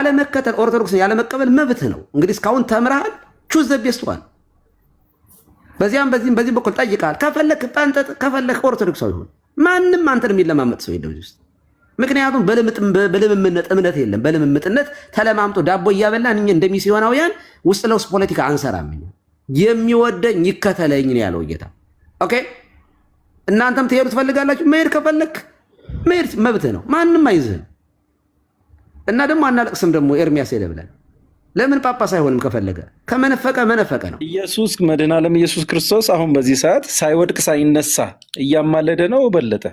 ያለመከተል ኦርቶዶክስን ያለመቀበል መብት ነው። እንግዲህ እስካሁን ተምረሃል። ቹዝ ዘ ቤስት ዋን። በዚያም በዚህም በኩል ጠይቀሃል። ከፈለክ ጳንጠጥ፣ ከፈለክ ኦርቶዶክሳዊ ሁን። ማንም አንተን የሚለማመጥ ሰው የለም እዚህ ውስጥ። ምክንያቱም በልምምነት እምነት የለም። በልምምጥነት ተለማምጦ ዳቦ እያበላን እኛ እንደሚስዮናውያን ውስጥ ለውስጥ ፖለቲካ አንሰራም። የሚወደኝ ይከተለኝ ነው ያለው ጌታ። ኦኬ፣ እናንተም ትሄዱ ትፈልጋላችሁ። መሄድ ከፈለክ መሄድ መብትህ ነው። ማንም አይዝህም። እና ደግሞ አናለቅስም። ደግሞ ኤርሚያስ ሄደ ብለን ለምን ጳጳስ አይሆንም? ከፈለገ ከመነፈቀ መነፈቀ ነው። ኢየሱስ መድኃኔ ዓለም ኢየሱስ ክርስቶስ አሁን በዚህ ሰዓት ሳይወድቅ ሳይነሳ እያማለደ ነው። በለጠ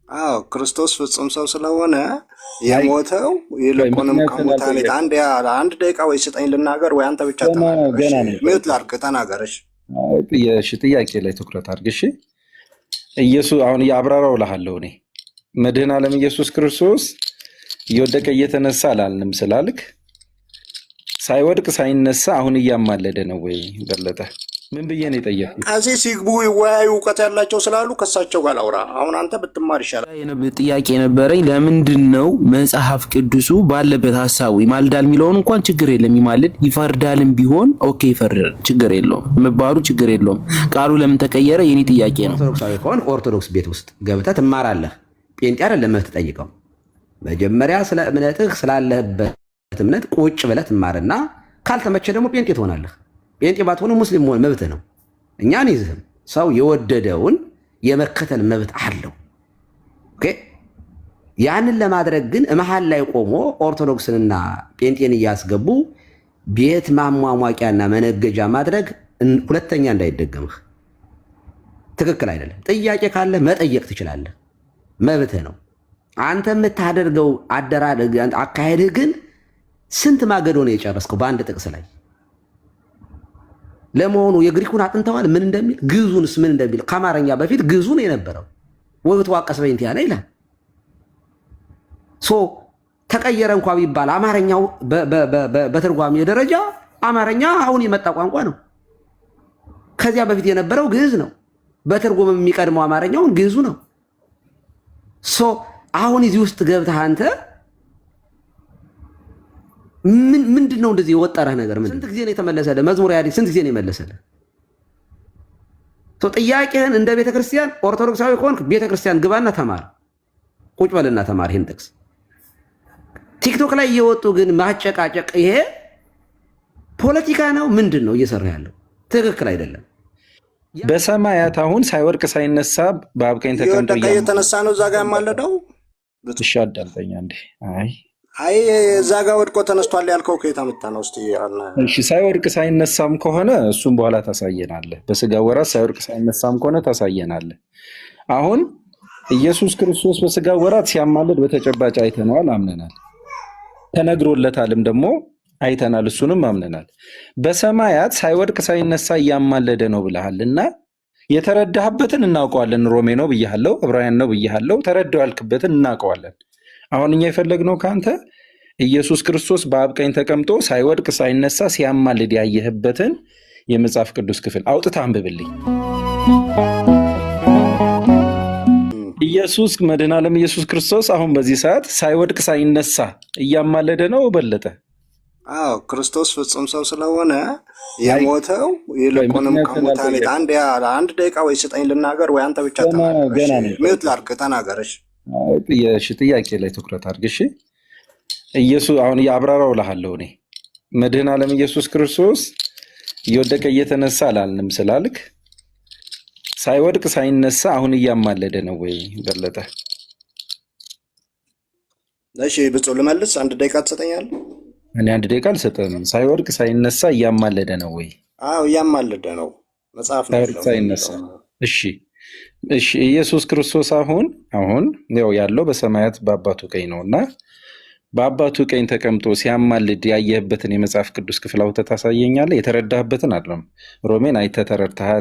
አዎ፣ ክርስቶስ ፍጹም ሰው ስለሆነ የሞተው ይልቁንም ከሙታን አንድ ደቂቃ ወይ ስጠኝ ልናገር፣ ወይ አንተ ብቻ ተናገር። ሚውት ላድርግ፣ ተናገርሽ። ጥያቄ ላይ ትኩረት አድርግ። እሺ፣ ኢየሱስ አሁን እያብራራው እልሃለሁ እኔ መድኃኔ ዓለም ኢየሱስ ክርስቶስ እየወደቀ እየተነሳ አላልንም ስላልክ ሳይወድቅ ሳይነሳ አሁን እያማለደ ነው ወይ? በለጠ ምን ብዬ ነው የጠየቅኩት? ቀሲስ ሲግቡ ይወያዩ፣ እውቀት ያላቸው ስላሉ ከሳቸው ጋር አውራ። አሁን አንተ ብትማር ይሻላል። ጥያቄ ነበረኝ። ለምንድን ነው መጽሐፍ ቅዱሱ ባለበት ሀሳቡ ይማልዳል የሚለውን እንኳን ችግር የለም ይማልድ፣ ይፈርዳልም ቢሆን ኦኬ ይፈርዳል፣ ችግር የለውም መባሉ ችግር የለውም። ቃሉ ለምን ተቀየረ? የኔ ጥያቄ ነው። ኦርቶዶክሳዊ ከሆን ኦርቶዶክስ ቤት ውስጥ ገብተህ ትማራለህ። ጴንጤ አይደለም የምትጠይቀው። መጀመሪያ ስለ እምነትህ ስላለህበት እምነት ቁጭ ብለህ ትማርና ካልተመቸ ደግሞ ጴንጤ ትሆናለህ። ጴንጤ ባትሆኑ ሙስሊም መሆን መብት ነው። እኛን ይዝህም ሰው የወደደውን የመከተል መብት አለው። ኦኬ። ያንን ለማድረግ ግን መሀል ላይ ቆሞ ኦርቶዶክስንና ጴንጤን እያስገቡ ቤት ማሟሟቂያና መነገጃ ማድረግ ሁለተኛ እንዳይደገምህ። ትክክል አይደለም። ጥያቄ ካለ መጠየቅ ትችላለህ፣ መብትህ ነው። አንተ የምታደርገው አደራረግ አካሄድህ ግን ስንት ማገዶ ነው የጨረስከው በአንድ ጥቅስ ላይ። ለመሆኑ የግሪኩን አጥንተዋል ምን እንደሚል? ግዕዙንስ ምን እንደሚል? ከአማርኛ በፊት ግዕዙ ነው የነበረው። ወብት ዋቀስ በእንቲአነ ይላል። ሶ ተቀየረ እንኳ ቢባል አማርኛው በትርጓሜ ደረጃ አማርኛ አሁን የመጣ ቋንቋ ነው። ከዚያ በፊት የነበረው ግዕዝ ነው። በትርጉም የሚቀድመው አማርኛውን ግዕዙ ነው። ሶ አሁን እዚህ ውስጥ ገብተህ አንተ ምንድን ነው እንደዚህ የወጠረህ ነገር? ስንት ጊዜ ነው የተመለሰልህ? መዝሙረ ያሬድ ስንት ጊዜ ነው የመለሰልህ? ጥያቄህን እንደ ቤተክርስቲያን ኦርቶዶክሳዊ ከሆንክ ቤተክርስቲያን ግባና ተማር፣ ቁጭ በልና ተማር ይህን ጥቅስ። ቲክቶክ ላይ እየወጡ ግን ማጨቃጨቅ፣ ይሄ ፖለቲካ ነው። ምንድን ነው እየሰራ ያለው? ትክክል አይደለም። በሰማያት አሁን ሳይወድቅ ሳይነሳ በአብ ቀኝ ተቀምጦ እየተነሳ ነው። እዛ ጋ ያማለደው ትሻዳልተኛ እንዴ? አይ እዛ ጋ ወድቆ ተነስቷል ያልከው ከየት አመጣ ነው? እስቲ እሺ፣ ሳይወድቅ ሳይነሳም ከሆነ እሱም በኋላ ታሳየናለህ። በስጋ ወራት ሳይወድቅ ሳይነሳም ከሆነ ታሳየናለህ። አሁን ኢየሱስ ክርስቶስ በስጋ ወራት ሲያማልድ በተጨባጭ አይተነዋል፣ አምነናል። ተነግሮለታልም ደግሞ አይተናል፣ እሱንም አምነናል። በሰማያት ሳይወድቅ ሳይነሳ እያማለደ ነው ብለሃል እና የተረዳህበትን እናውቀዋለን። ሮሜ ነው ብያለሁ፣ ዕብራውያን ነው ብያለሁ። ተረዳው ያልክበትን እናውቀዋለን። አሁን እኛ የፈለግነው ከአንተ ኢየሱስ ክርስቶስ በአብ ቀኝ ተቀምጦ ሳይወድቅ ሳይነሳ ሲያማልድ ያየህበትን የመጽሐፍ ቅዱስ ክፍል አውጥተህ አንብብልኝ። ኢየሱስ መድኃኔ ዓለም ኢየሱስ ክርስቶስ አሁን በዚህ ሰዓት ሳይወድቅ ሳይነሳ እያማለደ ነው። በለጠ አዎ፣ ክርስቶስ ፍጹም ሰው ስለሆነ የሞተው ይልቁንም ከሙታን አንድ ደቂቃ ወይ ስጠኝ ልናገር፣ ወይ አንተ ብቻ ተናገር። ሚውት ላድርግ፣ ተናገርሽ። ጥያቄ ላይ ትኩረት አድርግ። እሺ፣ ኢየሱስ አሁን እያብራራው እልሃለሁ እኔ መድኃኔ ዓለም ኢየሱስ ክርስቶስ እየወደቀ እየተነሳ አላልንም ስላልክ ሳይወድቅ ሳይነሳ አሁን እያማለደ ነው ወይ? በለጠ እሺ፣ ብፁዕ ልመልስ። አንድ ደቂቃ ትሰጠኛለህ? እኔ አንድ ደቂቃ አልሰጠህም። ሳይወድቅ ሳይነሳ እያማለደ ነው ወይ? አዎ፣ እያማለደ ነው። መጽሐፍ ነው ሳይነሳ። እሺ እሺ፣ ኢየሱስ ክርስቶስ አሁን ያው ያለው በሰማያት በአባቱ ቀኝ ነውና በአባቱ ቀኝ ተቀምጦ ሲያማልድ ያየህበትን የመጽሐፍ ቅዱስ ክፍል አውጥተህ ታሳየኛለህ? የተረዳህበትን አይደለም። ሮሜን አይተህ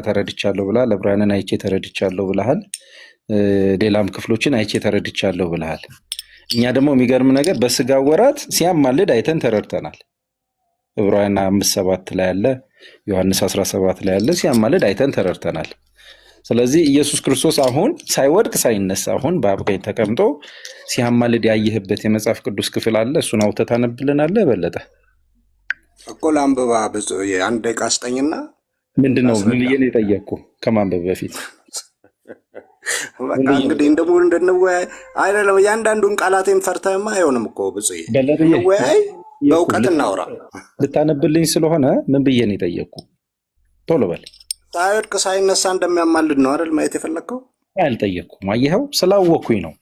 ተረድቻለሁ ብለሃል። ዕብራውያንን አይቼ ተረድቻለሁ ብለሃል። ሌላም ክፍሎችን አይቼ ተረድቻለሁ ብለሃል። እኛ ደግሞ የሚገርም ነገር በስጋ ወራት ሲያማልድ አይተን ተረድተናል። ዕብራውያን 5:7 ላይ ያለ፣ ዮሐንስ 17 ላይ ያለ ሲያማልድ አይተን ተረድተናል። ስለዚህ ኢየሱስ ክርስቶስ አሁን ሳይወድቅ ሳይነሳ አሁን በአብ ቀኝ ተቀምጦ ሲያማልድ ያየህበት የመጽሐፍ ቅዱስ ክፍል አለ። እሱን አውጥተህ ታነብልናለህ። በለጠ እኮ ለአንብባ አንድ ደቂቃ ስጠኝና ምንድነው ምን ብዬ ነው የጠየቅኩህ ከማንበብ በፊት? በቃ እንግዲህ እንደሙሉ እንደነወያይ አይደለም። እያንዳንዱን ቃላቴን ፈርተህማ አይሆንም እኮ ብፁዕ እንወያይ፣ በእውቀት እናውራ። ልታነብልኝ ስለሆነ ምን ብዬ ነው የጠየቅኩህ? ቶሎ በል። ሳይወድቅ ሳይነሳ እንደሚያማልድ ነው አይደል ማየት የፈለግከው? አልጠየቅኩም። አየኸው፣ ስላወቅኩኝ ነው።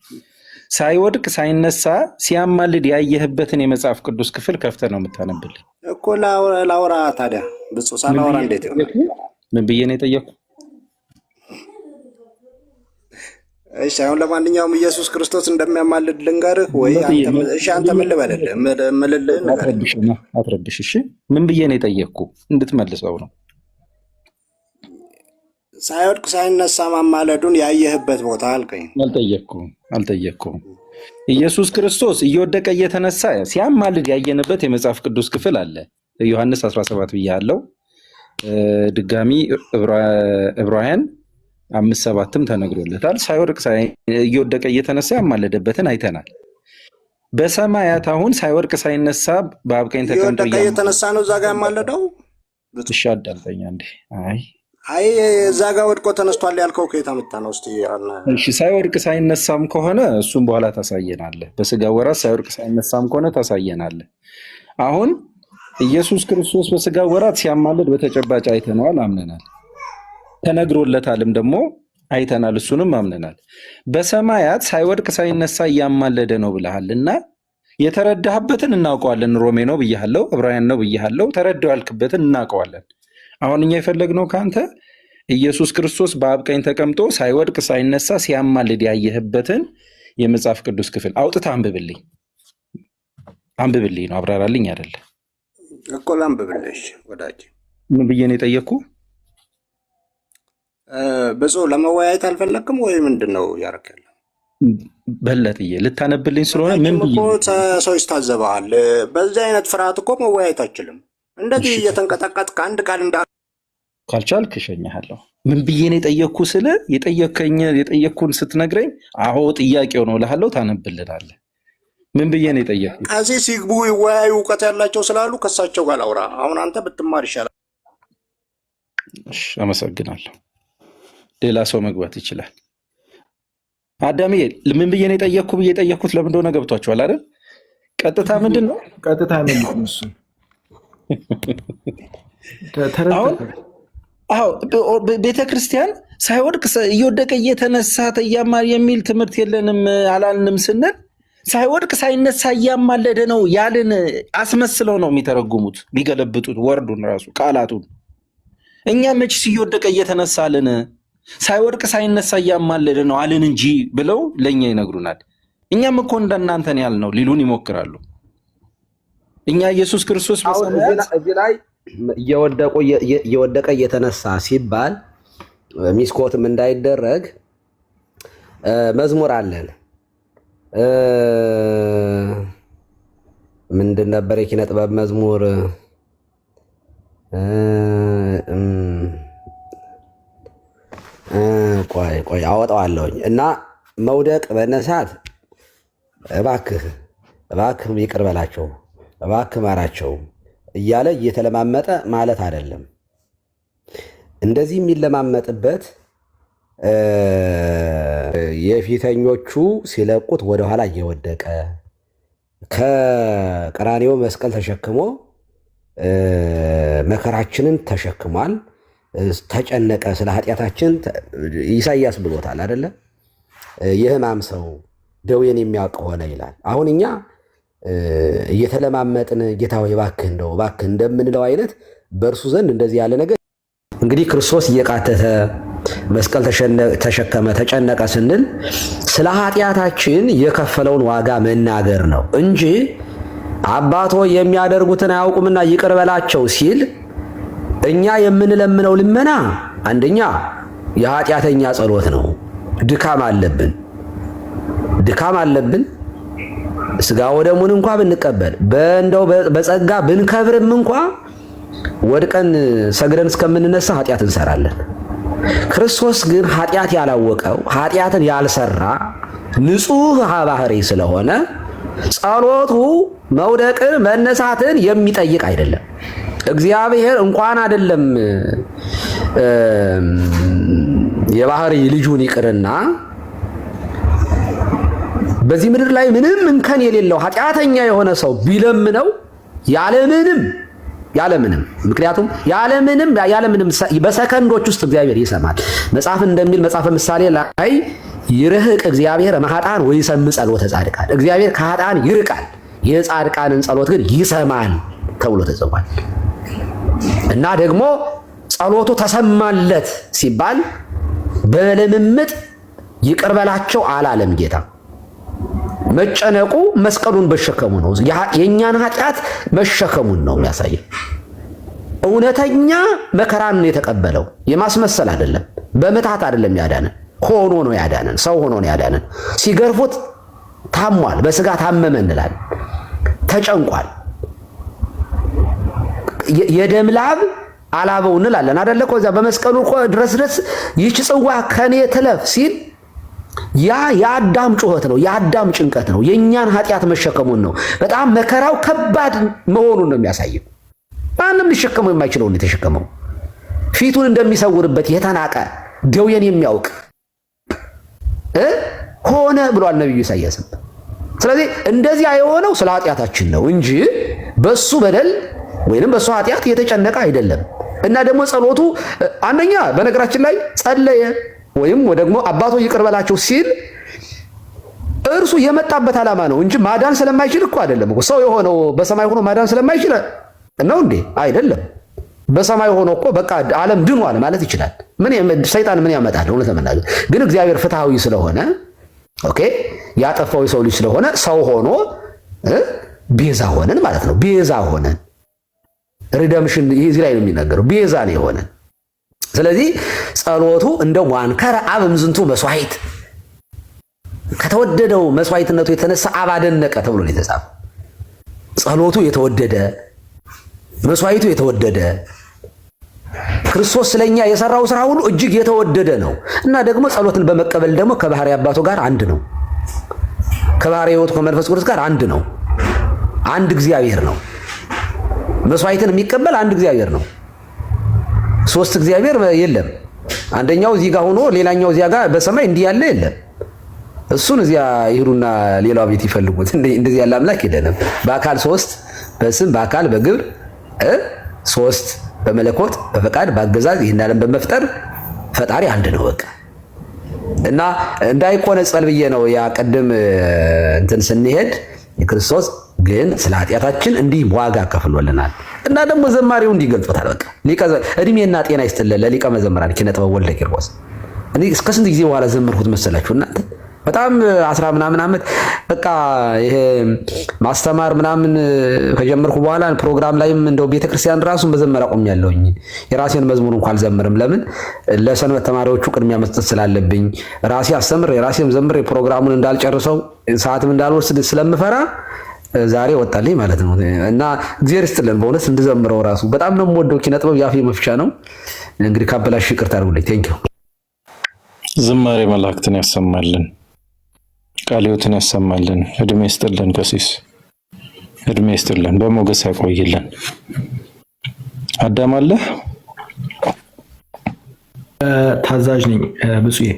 ሳይወድቅ ሳይነሳ ሲያማልድ ያየህበትን የመጽሐፍ ቅዱስ ክፍል ከፍተህ ነው የምታነብልኝ እኮ። ላውራ ታዲያ ብፁዕ ሳላወራ እንዴት ይሆናል? ምን ብዬ ነው የጠየቅኩህ? እሺ አሁን ለማንኛውም ኢየሱስ ክርስቶስ እንደሚያማልድ ልንገርህ ወይ? አንተ ምን ልበልልህ? ምልልህ አትረብሽ። እሺ ምን ብዬ ነው የጠየቅኩህ? እንድትመልሰው ነው። ሳይወድቅ ሳይነሳ ማማለዱን ያየህበት ቦታ አልከኝ። አልጠየቅኩም። ኢየሱስ ክርስቶስ እየወደቀ እየተነሳ ሲያማልድ ያየንበት የመጽሐፍ ቅዱስ ክፍል አለ። ዮሐንስ 17 ብያለሁ። ድጋሚ ዕብራውያን 5:7ም ተነግሮለታል። ሳይወድቅ እየወደቀ እየተነሳ ያማለደበትን አይተናል። በሰማያት አሁን ሳይወድቅ ሳይነሳ በአብ ቀኝ ተቀምጦ እየተነሳ ነው እዛ ጋር ያማለደው። እሺ አዳምጠኝ አንዴ። አይ እዛ ጋር ወድቆ ተነስቷል ያልከው ከየት አመጣ ነው? እስቲ እሺ ሳይወድቅ ሳይነሳም ከሆነ እሱም በኋላ ታሳየናለህ። በስጋ ወራት ሳይወድቅ ሳይነሳም ከሆነ ታሳየናለህ። አሁን ኢየሱስ ክርስቶስ በስጋ ወራት ሲያማልድ በተጨባጭ አይተነዋል፣ አምነናል። ተነግሮለታልም ደግሞ አይተናል፣ እሱንም አምነናል። በሰማያት ሳይወድቅ ሳይነሳ እያማለደ ነው ብለሃልና የተረዳህበትን እናውቀዋለን። ሮሜ ነው ብያለሁ፣ ዕብራውያን ነው ብያለሁ። ተረዳው ያልክበትን እናውቀዋለን። አሁን እኛ የፈለግነው ከአንተ ኢየሱስ ክርስቶስ በአብ ቀኝ ተቀምጦ ሳይወድቅ ሳይነሳ ሲያማልድ ያየህበትን የመጽሐፍ ቅዱስ ክፍል አውጥተህ አንብብልኝ ነው፣ አብራራልኝ አይደለ እኮ። ላንብብልሽ ወዳጅ። ምን ብዬ ነው የጠየቅኩህ? ብፁዕ ለመወያየት አልፈለግክም ወይ? ምንድን ነው ያደረክ? በለጥዬ ልታነብልኝ ስለሆነ ምን ብዬ ሰው ይታዘበሃል። በዚህ አይነት ፍርሃት እኮ መወያየት አችልም። እንደዚህ እየተንቀጠቀጥክ አንድ ቃል ካልቻልክ እሸኝሃለሁ። ምን ብዬ ነው የጠየቅኩህ? ስለ የጠየቅኩህን ስትነግረኝ አዎ ጥያቄው ነው እልሃለሁ። ታነብልናለህ። ምን ብዬ ነው የጠየቅኩህ? ቀሲስ ይግቡ ይወያዩ፣ እውቀት ያላቸው ስላሉ ከሳቸው ጋር አውራ። አሁን አንተ ብትማር ይሻላል። እሺ አመሰግናለሁ። ሌላ ሰው መግባት ይችላል። አዳሜ ምን ብዬ ነው የጠየቅኩህ? ብዬ የጠየቅኩት ለምን እንደሆነ ገብቷችኋል አይደል? ቀጥታ ምንድን ነው ቀጥታ ነው እሱ ቤተ ክርስቲያን ሳይወድቅ እየወደቀ እየተነሳ ተያማር የሚል ትምህርት የለንም አላልንም ስንል ሳይወድቅ ሳይነሳ እያማለደ ነው ያልን አስመስለው ነው የሚተረጉሙት፣ የሚገለብጡት ወርዱን ራሱ ቃላቱን። እኛ መችስ እየወደቀ እየተነሳልን ሳይወድቅ ሳይነሳ እያማለደ ነው አልን እንጂ ብለው ለእኛ ይነግሩናል። እኛም እኮ እንደናንተን ያል ነው ሊሉን ይሞክራሉ። እኛ ኢየሱስ ክርስቶስ እዚህ ላይ እየወደቀ እየተነሳ ሲባል ሚስኮትም እንዳይደረግ መዝሙር አለን። ምንድን ነበር የኪነ ጥበብ መዝሙር? ቆይ አወጣዋለሁኝ። እና መውደቅ መነሳት እባክህ ይቅር በላቸው እባክህ ማራቸው እያለ እየተለማመጠ ማለት አይደለም። እንደዚህ የሚለማመጥበት የፊተኞቹ ሲለቁት ወደኋላ እየወደቀ ከቀራንዮ መስቀል ተሸክሞ መከራችንን ተሸክሟል፣ ተጨነቀ፣ ስለ ኃጢአታችን ኢሳይያስ ብሎታል አይደለ? የሕማም ሰው ደዌን የሚያውቅ ሆነ ይላል። አሁን እኛ እየተለማመጥን ጌታ ሆይ እባክህ እንደምንለው አይነት በእርሱ ዘንድ እንደዚህ ያለ ነገር እንግዲህ ክርስቶስ እየቃተተ መስቀል ተሸከመ ተጨነቀ ስንል ስለ ኃጢአታችን የከፈለውን ዋጋ መናገር ነው እንጂ አባቶ የሚያደርጉትን አያውቁምና ይቅር በላቸው ሲል እኛ የምንለምነው ልመና አንደኛ የኃጢአተኛ ጸሎት ነው። ድካም አለብን። ስጋ ወደሙን እንኳን ብንቀበል በእንደው በጸጋ ብንከብርም እንኳን ወድቀን ሰግደን እስከምንነሳ ኃጢአት እንሰራለን። ክርስቶስ ግን ኃጢአት ያላወቀው ኃጢአትን ያልሰራ ንጹሕ ባህሪ ስለሆነ ጸሎቱ መውደቅን መነሳትን የሚጠይቅ አይደለም። እግዚአብሔር እንኳን አይደለም የባህሪ ልጁን ይቅርና በዚህ ምድር ላይ ምንም እንከን የሌለው ኃጢአተኛ የሆነ ሰው ቢለምነው ያለምንም ምክንያቱም ያለምንም በሰከንዶች ውስጥ እግዚአብሔር ይሰማል። መጽሐፍ እንደሚል መጽሐፈ ምሳሌ ላይ ይርህቅ እግዚአብሔር እምኃጥአን ወይሰምዕ ጸሎተ ጻድቃን፣ እግዚአብሔር ከኃጥአን ይርቃል የጻድቃንን ጸሎት ግን ይሰማል ተብሎ ተጽፏል። እና ደግሞ ጸሎቱ ተሰማለት ሲባል በልምምጥ ይቅር በላቸው አላለም ጌታ። መጨነቁ መስቀሉን በሸከሙ ነው። የኛን ኃጢአት መሸከሙን ነው የሚያሳየው። እውነተኛ መከራን ነው የተቀበለው፣ የማስመሰል አይደለም። በምታት አይደለም ያዳነን፣ ሆኖ ነው ያዳነን። ሰው ሆኖ ነው ያዳነን። ሲገርፉት ታሟል፣ በስጋ ታመመ እንላለን። ተጨንቋል። የደም ላብ አላበው እንላለን አይደለ? እዛ በመስቀሉ ድረስ ይህች ጽዋ ከኔ ትለፍ ሲል ያ የአዳም ጩኸት ነው፣ የአዳም ጭንቀት ነው፣ የኛን ኃጢአት መሸከሙን ነው። በጣም መከራው ከባድ መሆኑን ነው የሚያሳየው። ማንም ሊሸከመው የማይችለውን የተሸከመው ፊቱን እንደሚሰውርበት የተናቀ ደዌን የሚያውቅ ሆነ ብሏል ነብዩ ኢሳይያስም። ስለዚህ እንደዚያ የሆነው ስለ ኃጢአታችን ነው እንጂ በሱ በደል ወይንም በሱ ኃጢአት የተጨነቀ አይደለም። እና ደግሞ ጸሎቱ አንደኛ በነገራችን ላይ ጸለየ ወይም ደግሞ አባቶ ይቅር በላቸው ሲል እርሱ የመጣበት ዓላማ ነው እንጂ ማዳን ስለማይችል እኮ አይደለም እኮ። ሰው የሆነው በሰማይ ሆኖ ማዳን ስለማይችል ነው እንዴ? አይደለም። በሰማይ ሆኖ እኮ በቃ ዓለም ድኗል ማለት ይችላል። ሰይጣን ምን ያመጣል? እውነት ለመናገር ግን እግዚአብሔር ፍትሃዊ ስለሆነ ኦኬ፣ ያጠፋው የሰው ልጅ ስለሆነ ሰው ሆኖ ቤዛ ሆነን ማለት ነው። ቤዛ ሆነን ሪደምሽን እዚህ ላይ ነው የሚናገረው። ቤዛ ነው የሆነን። ስለዚህ ጸሎቱ እንደ ዋንከረ አብ እምዝንቱ መስዋዕት፣ ከተወደደው መስዋዕትነቱ የተነሳ አብ አደነቀ ተብሎ ነው የተጻፈው። ጸሎቱ የተወደደ መስዋዕቱ የተወደደ ክርስቶስ ስለኛ የሰራው ስራ ሁሉ እጅግ የተወደደ ነው እና ደግሞ ጸሎትን በመቀበል ደግሞ ከባህሪ አባቱ ጋር አንድ ነው። ከባህሪ ሕይወቱ ከመንፈስ ቅዱስ ጋር አንድ ነው። አንድ እግዚአብሔር ነው። መስዋዕትን የሚቀበል አንድ እግዚአብሔር ነው። ሶስት እግዚአብሔር የለም። አንደኛው እዚህ ጋር ሆኖ ሌላኛው እዚያ ጋር በሰማይ እንዲህ ያለ የለም። እሱን እዚያ ይሄዱና ሌላው ቤት ይፈልጉት። እንደዚህ ያለ አምላክ የለንም። በአካል ሶስት፣ በስም በአካል በግብር ሶስት፣ በመለኮት በፈቃድ በአገዛዝ ይህን ዓለም በመፍጠር ፈጣሪ አንድ ነው በቃ። እና እንዳይቆነጸል ብዬ ነው ያ ቀደም እንትን ስንሄድ የክርስቶስ ግን ስለ ኃጢአታችን እንዲህ ዋጋ ከፍሎልናል። እና ደግሞ ዘማሪው እንዲህ ገልጾታል። በቃ እድሜና ጤና ይስጥልን ለሊቀ መዘምራን ኪነ ጥበብ ወልደ ቂርቆስ። እኔ እስከ ስንት ጊዜ በኋላ ዘመርኩት መሰላችሁ እናንተ? በጣም 10 ምናምን ዓመት በቃ ይሄ ማስተማር ምናምን ከጀመርኩ በኋላ ፕሮግራም ላይም እንደው ቤተክርስቲያን ራሱን መዘመር አቆሚያለሁኝ። የራሴን መዝሙር እንኳን አልዘምርም። ለምን? ለሰንበት ተማሪዎቹ ቅድሚያ መስጠት ስላለብኝ ራሴ አስተምር የራሴን ዘምር ፕሮግራሙን እንዳልጨርሰው ሰዓትም እንዳልወስድ ስለምፈራ ዛሬ ወጣልኝ ማለት ነው። እና እግዚአብሔር ይስጥልን በእውነት እንድዘምረው ራሱ በጣም ነው የምወደው። ኪነ ጥበብ ያፌ መፍቻ ነው። እንግዲህ ካበላሽ ይቅርታ አድርጉልኝ። ቴንኪው። ዝማሬ መላእክትን ያሰማልን፣ ቃለ ሕይወትን ያሰማልን። እድሜ ይስጥልን ቀሲስ፣ እድሜ ይስጥልን፣ በሞገስ ያቆይልን። አዳም አለ ታዛዥ ነኝ ብፁዬ።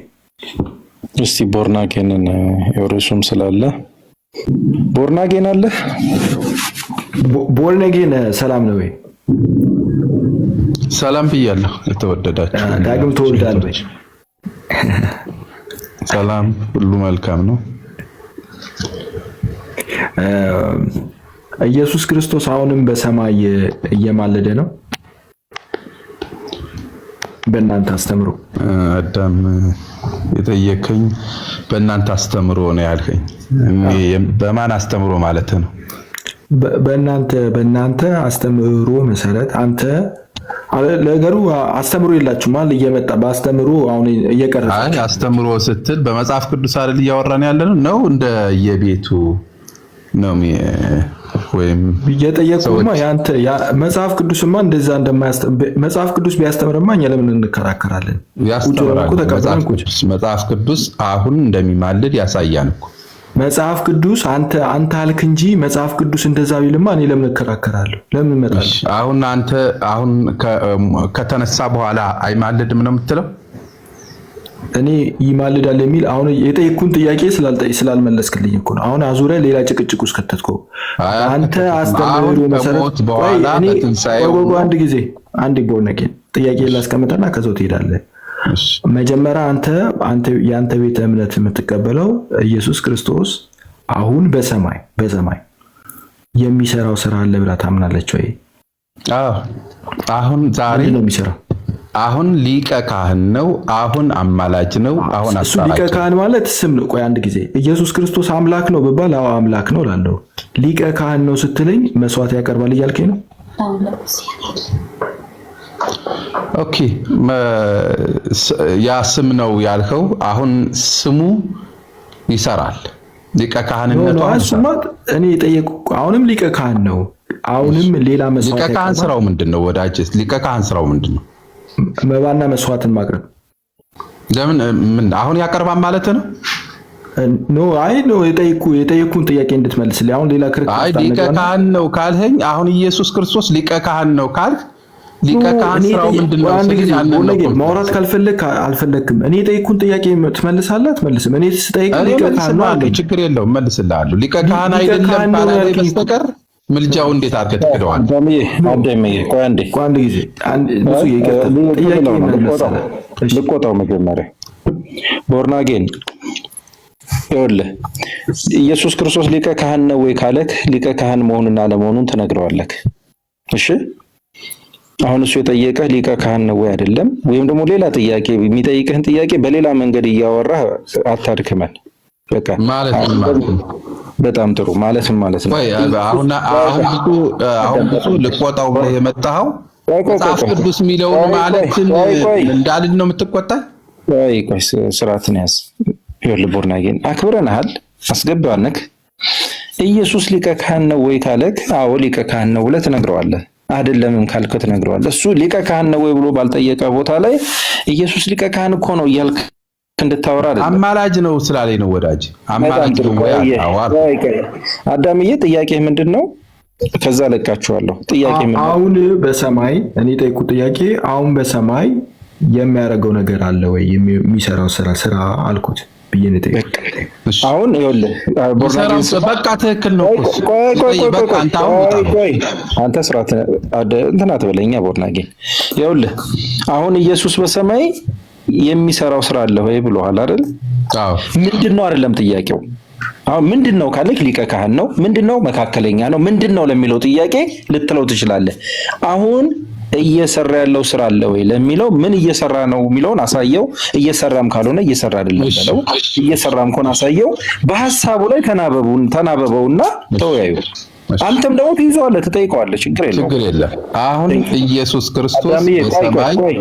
እስቲ ቦርናጌንን የወረሱም ስላለ ቦርናጌን አለ። ቦርናጌን ሰላም ነው ወይ? ሰላም ብያለሁ። የተወደዳችሁ ዳግም ተወልዳለች። ሰላም ሁሉ መልካም ነው። ኢየሱስ ክርስቶስ አሁንም በሰማይ እየማለደ ነው። በእናንተ አስተምሮ አዳም የጠየከኝ በእናንተ አስተምሮ ነው ያልከኝ። በማን አስተምሮ ማለት ነው? በእናንተ አስተምሮ መሰረት አንተ ለነገሩ አስተምሮ የላችሁም ማለት እየመጣ በአስተምሮ አሁን እየቀረ አይ አስተምሮ ስትል በመጽሐፍ ቅዱስ አይደል እያወራን ያለነው ነው። እንደ የቤቱ ነው ወይም እየጠየቁማ ያንተ መጽሐፍ ቅዱስማ እንደዛ መጽሐፍ ቅዱስ ቢያስተምርማ እኛ ለምን እንከራከራለን? ያስተምራል። መጽሐፍ ቅዱስ አሁን እንደሚማልድ ያሳያል እኮ መጽሐፍ ቅዱስ አንተ አልክ እንጂ መጽሐፍ ቅዱስ እንደዛ ቢልማ እኔ ለምን እከራከራለሁ? ለምን እመጣለሁ? አሁን ከተነሳ በኋላ አይማልድም ነው የምትለው? እኔ ይማልዳል የሚል አሁን የጠየኩን ጥያቄ ስላልመለስክልኝ እኮ ነው። አሁን አዙሪያ ሌላ ጭቅጭቅ ውስጥ ከተትከው። አንተ አስተምህሮ መሰረት አንድ ቦርነቄ ጥያቄ ላስቀምጠና ከዛው ትሄዳለህ። መጀመሪያ ያንተ ቤተ እምነት የምትቀበለው ኢየሱስ ክርስቶስ አሁን በሰማይ የሚሰራው ስራ አለ ብላ ታምናለች ወይ? አሁን ዛሬ ነው የሚሰራው። አሁን ሊቀ ካህን ነው። አሁን አማላጅ ነው። አሁን እሱ ሊቀ ካህን ማለት ስም ነው። ቆይ አንድ ጊዜ ኢየሱስ ክርስቶስ አምላክ ነው ብባል አዎ አምላክ ነው እላለሁ። ሊቀ ካህን ነው ስትለኝ መስዋዕት ያቀርባል እያልከኝ ነው? ኦኬ፣ ያ ስም ነው ያልከው። አሁን ስሙ ይሰራል። ሊቀ ካህንነቱ እኔ የጠየቁ አሁንም ሊቀ ካህን ነው። አሁንም ሌላ መስዋዕት ሊቀ ካህን ስራው ምንድነው? ወዳጅ ሊቀ ካህን ስራው ምንድነው? መባና መስዋዕትን ማቅረብ። ለምን ምን አሁን ያቀርባል ማለት ነው? የጠየኩን ጥያቄ እንድትመልስልኝ አሁን ሌላ ክርክር። ሊቀ ካህን ነው ካልኸኝ አሁን ኢየሱስ ክርስቶስ ሊቀ ካህን ነው ካልክ ሊቀ ካህን ስራው ምንድነው? ማውራት ካልፈለክ አልፈለክም። እኔ የጠየኩን ጥያቄ ትመልሳለህ አትመልስም? እኔ ስጠይቅ ሊቀ ካህን ነው አለኝ። ችግር የለውም መልስልሃለሁ። ሊቀ ካህን አይደለም ካላለ በስተቀር ምልጃው እንዴት አድርገህ ትክደዋለህ? አንድ ጊዜ ልቆጣው መጀመሪያ ቦርናጌን ይኸውልህ ኢየሱስ ክርስቶስ ሊቀ ካህን ነው ወይ ካለክ ሊቀ ካህን መሆኑን አለመሆኑን ትነግረዋለህ። እሺ አሁን እሱ የጠየቀህ ሊቀ ካህን ነው ወይ አይደለም፣ ወይም ደግሞ ሌላ ጥያቄ የሚጠይቅህን ጥያቄ በሌላ መንገድ እያወራህ አታድክመን። በቃ ማለት በጣም ጥሩ ማለትም ማለት ነው። አሁን ብዙ ልቆጣው ብለህ የመጣኸው መጽሐፍ ቅዱስ የሚለውን ማለትን እንዳልን ነው የምትቆጣኝ? ቆይ ስርዓትን ያዝ። ይኸውልህ ቦርናጌን አክብረንሃል፣ አስገባንክ። ኢየሱስ ሊቀ ካህን ነው ወይ ካለክ አዎ ሊቀ ካህን ነው ብለህ ትነግረዋለህ። አይደለምም ካልከው ትነግረዋለህ። እሱ ሊቀ ካህን ነው ወይ ብሎ ባልጠየቀ ቦታ ላይ ኢየሱስ ሊቀ ካህን እኮ ነው እያልክ እንድታወራ አይደለም። አማላጅ ነው ስላለኝ ነው ወዳጅ። አማላጅ ነው ወይ አዳምዬ፣ ጥያቄ ምንድነው? ከዛ ለቃችኋለሁ። ጥያቄ ምንድነው? አሁን በሰማይ እኔ ጠይቁት ጥያቄ አሁን በሰማይ የሚያደርገው ነገር አለ ወይ? የሚሰራው ስራ አልኩት ብዬ ነው ጠይቁት። አሁን ይኸውልህ በቃ ትክክል ነው። አንተ ስርዓት እንትን አትበለኛ ቦርናጌ። ይኸውልህ አሁን ኢየሱስ በሰማይ የሚሰራው ስራ አለ ወይ ብሎሃል አይደል? አዎ። ምንድነው አይደለም ጥያቄው። አሁን ምንድነው ካለክ ሊቀ ካህን ነው፣ ምንድነው መካከለኛ ነው፣ ምንድነው ለሚለው ጥያቄ ልትለው ትችላለህ። አሁን እየሰራ ያለው ስራ አለ ወይ ለሚለው ምን እየሰራ ነው የሚለውን አሳየው። እየሰራም ካልሆነ እየሰራ አይደለም በለው። እየሰራም ከሆነ አሳየው። በሐሳቡ ላይ ተናበበውና ተወያዩ። አንተም ደግሞ ትይዘዋለህ፣ ትጠይቀዋለህ። ችግር የለም። አሁን ኢየሱስ ክርስቶስ በሰማይ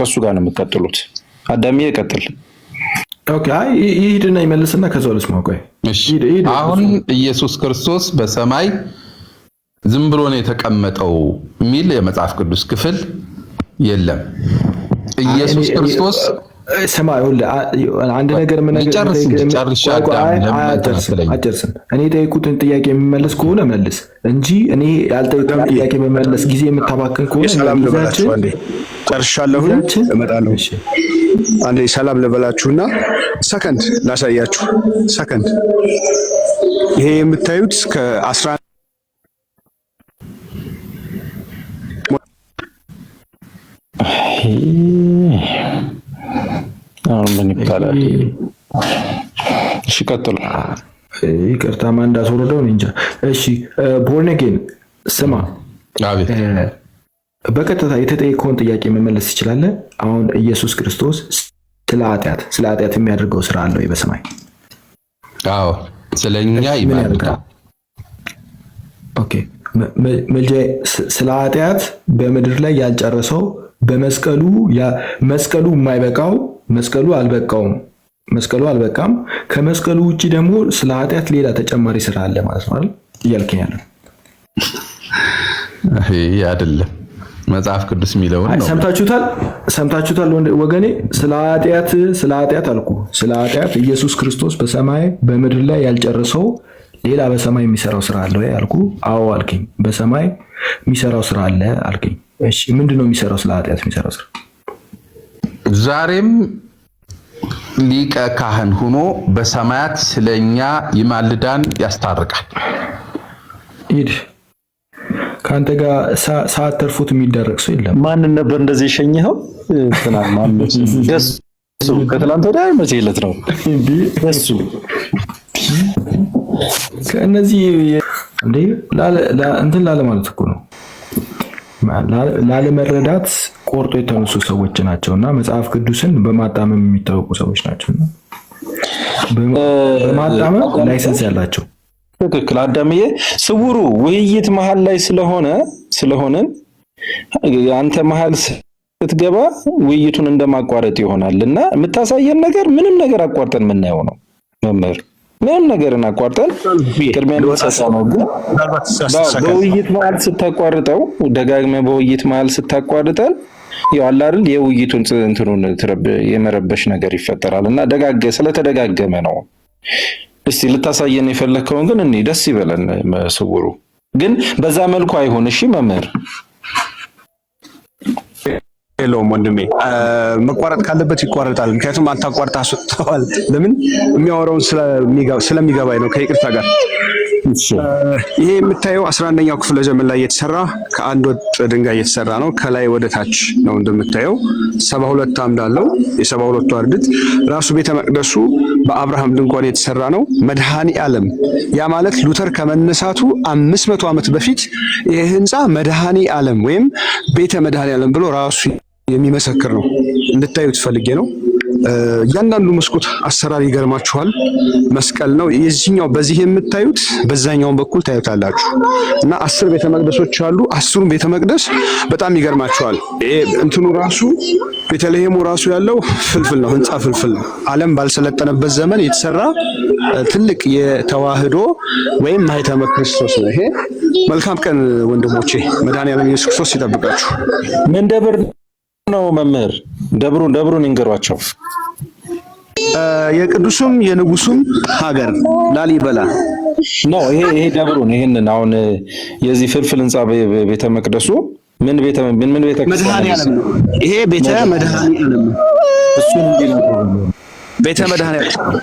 ከሱ ጋር ነው የምትቀጥሉት። አዳምዬ ቀጥል። ኦኬ፣ ይሄድና ይመልስና ከዛው ልስማው። ቆይ አሁን ኢየሱስ ክርስቶስ በሰማይ ዝም ብሎ ነው የተቀመጠው የሚል የመጽሐፍ ቅዱስ ክፍል የለም። ኢየሱስ ክርስቶስ ስማ፣ አንድ ነገር አጨርስም። እኔ የጠየኩትን ጥያቄ የሚመለስ ከሆነ መልስ እንጂ እኔ ያልጠየኩትን ጥያቄ የሚመለስ ጊዜ የምታባክን ከሆነ ጨርሻለሁ፣ እመጣለሁ። አንዴ ሰላም ልበላችሁና ሰከንድ ላሳያችሁ። ሰከንድ ይሄ የምታዩት ከ11 አሁን ምን ይባላል? እሺ ቀጥሉ። ይቅርታ ማን እንዳስወረደው እንጃ። እሺ ቦርነጌን ስማ፣ በቀጥታ የተጠየቀውን ጥያቄ መመለስ ትችላለህ። አሁን ኢየሱስ ክርስቶስ ስለ ኃጢአት የሚያደርገው ስራ አለው በሰማይ? አዎ፣ ስለኛ ይመልካል። ኦኬ፣ ስለ ኃጢአት በምድር ላይ ያልጨረሰው በመስቀሉ የማይበቃው መስቀሉ አልበቃም። ከመስቀሉ ውጪ ደግሞ ስለ ኃጢአት ሌላ ተጨማሪ ስራ አለ ማለት ነው አይደል? እያልከኝ ያለው? ይሄ አይደለም መጽሐፍ ቅዱስ የሚለውን ነው። ሰምታችሁታል ወገኔ። ስለ ኃጢአት አልኩ። ስለ ኃጢአት ኢየሱስ ክርስቶስ በሰማይ በምድር ላይ ያልጨረሰው ሌላ በሰማይ የሚሰራው ስራ አለ ወይ አልኩ። አዎ አልከኝ። በሰማይ የሚሰራው ስራ አለ አልከኝ። እሺ ምንድነው የሚሰራው? ስለ ኃጢአት የሚሰራው ስራ ዛሬም ሊቀ ካህን ሆኖ በሰማያት ስለኛ ይማልዳን፣ ያስታርቃል። ሂድ ከአንተ ጋር ሰዓት ተርፎት የሚደረግ ሰው የለም። ማንን ነበር እንደዚህ የሸኘኸው? ትናንት ማለት እሱ ከትናንት ወዲያ መቼ ዕለት ነው እሱ? ከእነዚህ እንዴ እንትን ላለ ማለት እኮ ነው፣ ላለመረዳት ቆርጦ የተነሱ ሰዎች ናቸውና መጽሐፍ ቅዱስን በማጣመም የሚታወቁ ሰዎች ናቸውና በማጣመም ላይሰንስ ያላቸው። ትክክል አዳምዬ። ስውሩ ውይይት መሃል ላይ ስለሆነን አንተ መሃል ስትገባ ውይይቱን እንደማቋረጥ ይሆናል እና የምታሳየን ነገር ምንም ነገር አቋርጠን የምናየው ነው መምህር። ምንም ነገርን አቋርጠን ቅድሚያ እንሰጣው ነው። ግን በውይይት መሃል ስታቋርጠው ደጋግመህ በውይይት መሃል ስታቋርጠን ያው አለ አይደል የውይይቱን እንትኑን የመረበሽ ነገር ይፈጠራል እና ስለተደጋገመ ነው። እስቲ ልታሳየን የፈለከውን ግን እኔ ደስ ይበለን። ስውሩ ግን በዛ መልኩ አይሆን። እሺ መምህር የለውም ወንድሜ፣ መቋረጥ ካለበት ይቋረጣል። ምክንያቱም አንተ አቋርጣ አስወጥተዋል። ለምን የሚያወራውን ስለሚገባኝ ነው። ከይቅርታ ጋር ይሄ የምታየው 11ኛው ክፍለ ዘመን ላይ የተሰራ ከአንድ ወጥ ድንጋይ የተሰራ ነው። ከላይ ወደ ታች ነው እንደምታየው 72 አምድ አለው። የ72ቱ አርድት ራሱ ቤተ መቅደሱ በአብርሃም ድንኳን የተሰራ ነው። መድኃኔ ዓለም ያ ማለት ሉተር ከመነሳቱ 500 ዓመት በፊት ይሄ ህንፃ መድኃኔ ዓለም ወይም ቤተ መድኃኔ ዓለም ብሎ ራሱ የሚመሰክር ነው። እንድታዩት ፈልጌ ነው። እያንዳንዱ መስኮት አሰራር ይገርማችኋል። መስቀል ነው የዚህኛው። በዚህ የምታዩት በዛኛው በኩል ታዩታላችሁ። እና 10 ቤተ መቅደሶች አሉ። 10ሩም ቤተ መቅደስ በጣም ይገርማችኋል። እንትኑ ራሱ ቤተልሔሙ ራሱ ያለው ፍልፍል ነው፣ ህንፃ ፍልፍል ነው። ዓለም ባልሰለጠነበት ዘመን የተሰራ ትልቅ የተዋህዶ ወይም ማኅተመ ክርስቶስ ነው ይሄ። መልካም ቀን ወንድሞቼ። መድኃኔዓለም ኢየሱስ ክርስቶስ ይጠብቃችሁ። ምን ደብር ነው መምህር? ደብሩን ይንገሯቸው። የቅዱሱም የንጉሱም ሀገር ላሊበላ ነው ይሄ ደብሩን። ይሄንን አሁን የዚህ ፍልፍል ህንፃ ቤተ መቅደሱ ምን ቤተ መድኃኔዓለም ነው። ይሄ ቤተ መድኃኔዓለም ነው። እሱ እንዲነግሩ ቤተ መድኃኔዓለም።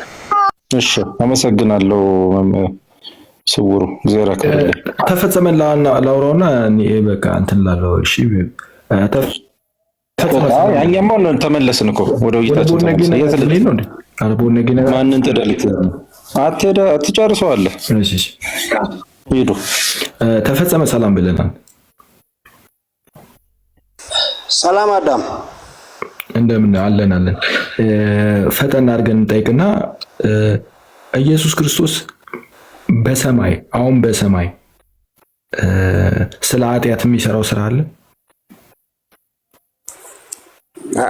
እሺ አመሰግናለሁ ስውሩ። እግዚአብሔር ያክብርልኝ። ተፈጸመ ላውራውና በቃ እንትን ላለው። እሺ ያኛማ ተመለስን እኮ ወደ ውይይታችን ማንን ትደልት አትጨርሰዋለህ። ሂዱ። ተፈጸመ ሰላም ብለናል። ሰላም አዳም እንደምን አለን። ፈጠን አድርገን እንጠይቅና ኢየሱስ ክርስቶስ በሰማይ ስለ ኃጢአት የሚሰራው ስራ አለ?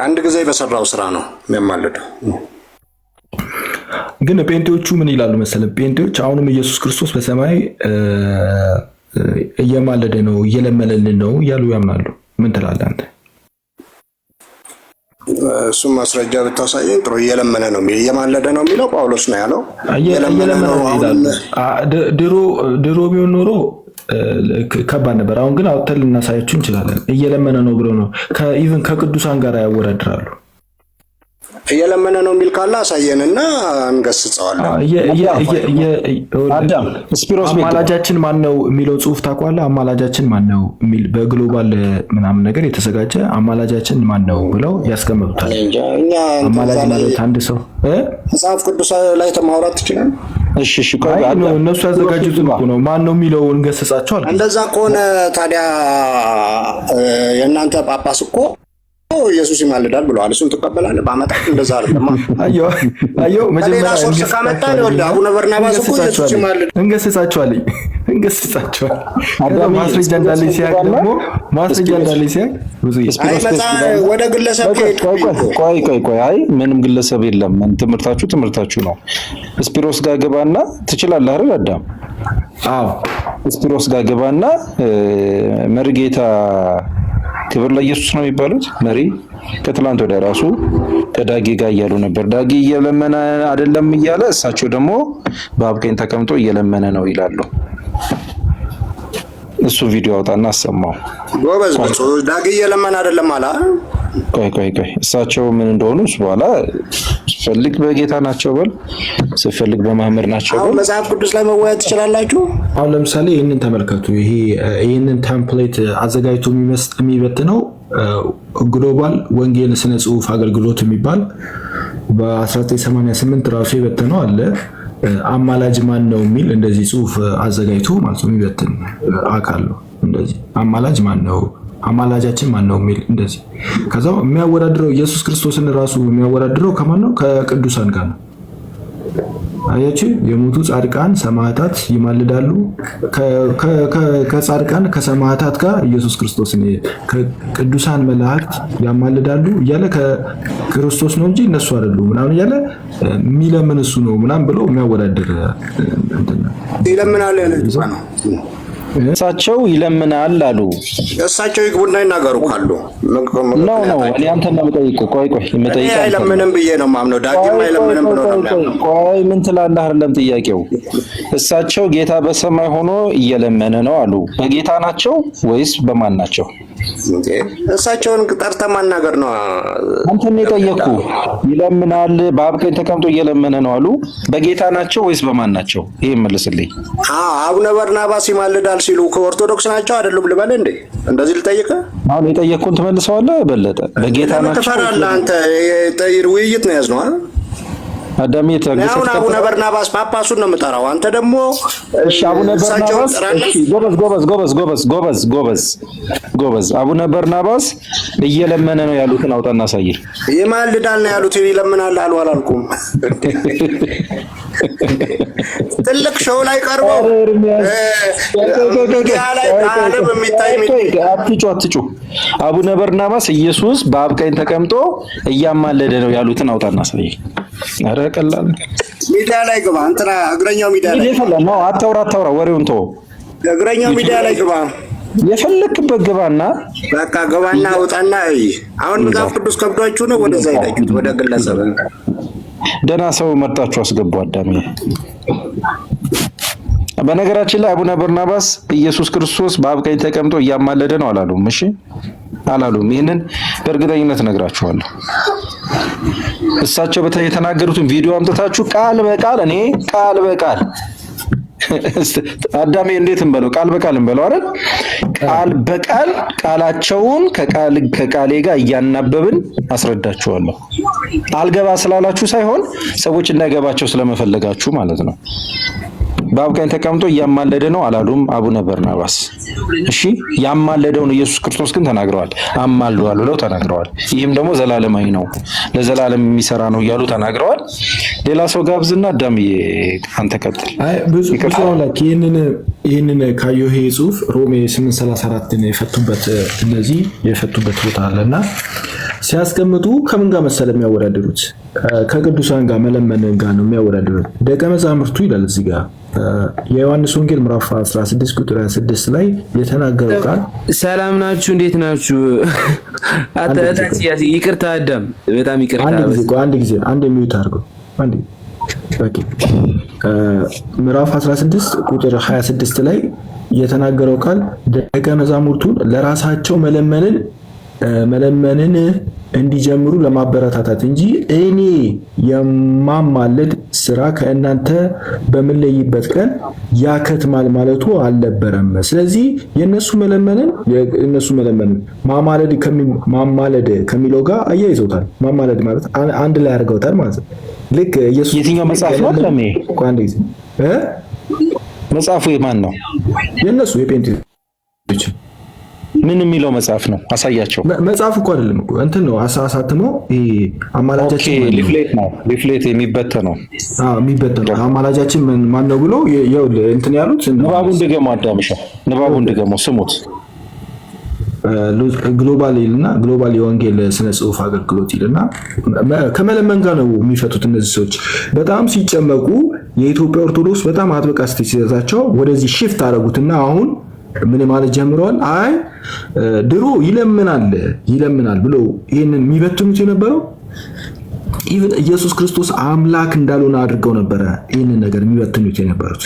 አንድ ጊዜ በሰራው ስራ ነው የሚያማልደው። ግን ጴንጤዎቹ ምን ይላሉ መሰለህ? ጴንጤዎች አሁንም ኢየሱስ ክርስቶስ በሰማይ እየማለደ ነው እየለመነልን ነው እያሉ ያምናሉ። ምን ትላለህ አንተ? እሱም ማስረጃ ብታሳየኝ ጥሩ። እየለመነ ነው እየማለደ ነው የሚለው ጳውሎስ ነው ያለው። እየለመነ ነው ድሮ ቢሆን ኖሮ ከባድ ነበር። አሁን ግን አውጥተን ልናሳያችሁ እንችላለን። እየለመነ ነው ብሎ ነው ኢቭን ከቅዱሳን ጋር ያወዳድራሉ። እየለመነ ነው የሚል ካለ አሳየንና እንገስጸዋለን። አዳም ስፒሮስ አማላጃችን ማን ነው የሚለው ጽሁፍ ታውቀዋለህ? አማላጃችን ማን ነው የሚል በግሎባል ምናምን ነገር የተዘጋጀ አማላጃችን ማን ነው ብለው ያስቀምጡታል። አማላጅ ማለት አንድ ሰው መጽሐፍ ቅዱስ ላይ ማውራት ይችላል። እሺ እነሱ ያዘጋጁት ነው። ማን ነው የሚለው እንገስጻቸዋል። እንደዛ ከሆነ ታዲያ የእናንተ ጳጳስ እኮ ኢየሱስ ይማልዳል ብለዋል። እሱን ትቀበላለህ? ባመጣ እንደዛ አይደለም። አየው መጀመሪያ ሶርስ ካመጣ ነው አቡነ በርናባስ እኮ ኢየሱስ ይማልዳል እንገስጻቸዋለን። ማስረጃ እንዳለኝ ሲያቅ ደግሞ ማስረጃ እንዳለኝ ሲያቅ ብዙ ወደ ግለሰብ ቆይ አይ ምንም ግለሰብ የለም። ትምህርታችሁ ነው። ስፒሮስ ጋር ገባና ትችላለህ አይደል አዳም? አዎ እስጢሮስ ጋር ግባና መርጌታ ክብር ለኢየሱስ ነው የሚባሉት መሪ ከትላንት ወደ ራሱ ከዳጊ ጋር እያሉ ነበር። ዳጊ እየለመነ አይደለም እያለ እሳቸው ደግሞ በአብ ቀኝ ተቀምጦ እየለመነ ነው ይላሉ። እሱ ቪዲዮ አውጣና አሰማው። ጎበዝ ዳጊ እየለመነ አይደለም አላ ቆይ እሳቸው ምን እንደሆኑ እሱ በኋላ ስፈልግ በጌታ ናቸው በል ስፈልግ በማህመድ ናቸው በል። መጽሐፍ ቅዱስ ላይ መወያየት ትችላላችሁ። አሁን ለምሳሌ ይህንን ተመልከቱ። ይህንን ቴምፕሌት አዘጋጅቶ የሚበትነው ግሎባል ወንጌል ስነ ጽሁፍ አገልግሎት የሚባል በ1988 ራሱ የበተነው አለ። አማላጅ ማን ነው የሚል እንደዚህ ጽሁፍ አዘጋጅቶ ማለት ነው የሚበትን አካል ነው። እንደዚህ አማላጅ ማን ነው አማላጃችን ማን ነው የሚል እንደዚህ። ከዛው የሚያወዳድረው ኢየሱስ ክርስቶስን ራሱ የሚያወዳድረው ከማን ነው? ከቅዱሳን ጋር ነው። አያችሁ፣ የሞቱ ጻድቃን ሰማዕታት ይማልዳሉ። ከጻድቃን ከሰማዕታት ጋር ኢየሱስ ክርስቶስን ከቅዱሳን መላእክት ያማልዳሉ እያለ ከክርስቶስ ነው እንጂ እነሱ አይደሉም ምናምን እያለ የሚለምን እሱ ነው ምናምን ብሎ የሚያወዳድር ይለምናል ያለ ነው። እሳቸው ይለምናል አሉ። እሳቸው ይግቡና ይናገሩ ካሉ ነው እኔ አንተን ነው የምጠይቅህ። ቆይ የምጠይቅህ አይለምንም ብዬ ነው የማምነው። ዳጊም አይለምንም ብሎ ነው የሚያምነው። ቆይ ምን ትላለህ? አይደለም ጥያቄው። እሳቸው ጌታ በሰማይ ሆኖ እየለመነ ነው አሉ። በጌታ ናቸው ወይስ በማን ናቸው? እሳቸውን ጠርተህ ማናገር ነው። አንተን የጠየቅኩህ ይለምናል በአብ ቀኝ ተቀምጦ እየለመነ ነው አሉ። በጌታ ናቸው ወይስ በማን ናቸው? ይሄን መልስልኝ። አቡነ በርናባስ ይማልዳል ሲሉ ከኦርቶዶክስ ናቸው አይደሉም ልበል እንዴ? እንደዚህ ልጠይቅህ? አሁን የጠየቅኩህን ትመልሰዋለህ በለጠ። በጌታ ናቸው ተፈራለህ አንተ። ውይይት ነው ያዝነው አይደል? አዳም አሁን አቡነ በርናባስ ጳጳሱን ነው የምጠራው። አንተ ደግሞ እሺ አቡነ በርናባስ እሺ ጎበዝ አቡነ በርናባስ እየለመነ ነው ያሉትን አውጣና አሳየኝ። ይማልዳል ነው ያሉት። ይለምናል አሉ አላልኩም? ትልቅ ሾው ላይ ቀርበው አትጩ። አቡነ በርናባስ ኢየሱስ በአብ ቀኝ ተቀምጦ እያማለደ ነው ያሉትን አውጣና አሳየኝ። ኧረ ቀላል ሚዲያ ላይ ግባ። እንትና እግረኛው ሚዲያ ላይ ነው። አታውራ፣ ወሬውን ተው። እግረኛው ሚዲያ ላይ ግባ። የፈለክበት ግባና በቃ ግባና አውጣና። አሁን መጽሐፍ ቅዱስ ከብዷችሁ ነው ወደዛ ሄዳችሁት ወደ ግለሰብ። ደህና ሰው መርጣችሁ አስገቡ። አዳሜ በነገራችን ላይ አቡነ በርናባስ ኢየሱስ ክርስቶስ በአብ ቀኝ ተቀምጦ እያማለደ ነው አላሉም። እሺ አላሉም። ይሄንን በእርግጠኝነት ነግራችኋለሁ። እሳቸው የተናገሩትን ቪዲዮ አምጥታችሁ ቃል በቃል እኔ ቃል በቃል አዳሜ እንዴት እንበለው? ቃል በቃል እንበለው አይደል? ቃል በቃል ቃላቸውን ከቃሌ ጋር እያናበብን አስረዳችኋለሁ። አልገባ ስላላችሁ ሳይሆን ሰዎች እንዳይገባቸው ስለመፈለጋችሁ ማለት ነው። በአብ ቀኝ ተቀምጦ እያማለደ ነው አላሉም አቡነ በርናባስ። እሺ ያማለደውን ኢየሱስ ክርስቶስ ግን ተናግረዋል። አማልዷል ብለው ተናግረዋል። ይህም ደግሞ ዘላለማዊ ነው ለዘላለም የሚሰራ ነው እያሉ ተናግረዋል። ሌላ ሰው ጋብዝና አዳምዬ አንተ ቀጥል። አይ ብዙ ላክ ይሄንን ካየሁ ይሄ ጽሁፍ ሮሜ 8:34 ነው የፈቱበት ቦታ አለና ሲያስቀምጡ ከምን ጋር መሰለ የሚያወዳድሩት? ከቅዱሳን ጋር መለመንን ጋር ነው የሚያወዳድሩት። ደቀ መዛሙርቱ ይላል እዚህ ጋር የዮሐንስ ወንጌል ምዕራፍ 16 ቁጥር 26 ላይ የተናገረው ቃል ሰላም ናችሁ፣ እንዴት ናችሁ? ይቅርታ አዳም፣ በጣም ይቅርታ። አንድ ሚዩት አድርገው አንዴ። ኦኬ ምዕራፍ 16 ቁጥር 26 ላይ የተናገረው ቃል ደቀ መዛሙርቱን ለራሳቸው መለመንን እንዲጀምሩ ለማበረታታት እንጂ እኔ የማማለድ ስራ ከእናንተ በምለይበት ቀን ያከትማል ማለቱ አልነበረም። ስለዚህ የነሱ መለመንን ማማለድ ከሚለው ጋር አያይዘውታል። ማማለድ ማለት አንድ ላይ አድርገውታል ማለት ነው። ልክ ኢየሱስ የትኛው መጽሐፍ ነው? ለምን አንድ ጊዜ መጽሐፉ የማን ነው? የነሱ የጴንጤዎች ምን የሚለው መጽሐፍ ነው? አሳያቸው። መጽሐፍ እኮ አይደለም እኮ እንትን ነው አሳትመው ይሄ አማላጃችን ሊፍሌት የሚበተነው የሚበተነው አማላጃችን ማን ነው ብሎ ይኸውልህ እንትን ያሉት። ንባቡን ድገሙ አዳምሻ፣ ንባቡን ድገሙ፣ ስሙት። ግሎባል የወንጌል ስነ ጽሁፍ አገልግሎት ይልና ከመለመን ጋር ነው የሚፈቱት እነዚህ ሰዎች። በጣም ሲጨመቁ የኢትዮጵያ ኦርቶዶክስ በጣም አጥብቃ ስትይዛቸው ወደዚህ ሽፍት አደረጉትና አሁን ምን ማለት ጀምረዋል? አይ ድሮ ይለምናል ብሎ ይህንን የሚበትኑት የነበረው ኢቭን ኢየሱስ ክርስቶስ አምላክ እንዳልሆነ አድርገው ነበረ ይህንን ነገር የሚበትኑት የነበሩት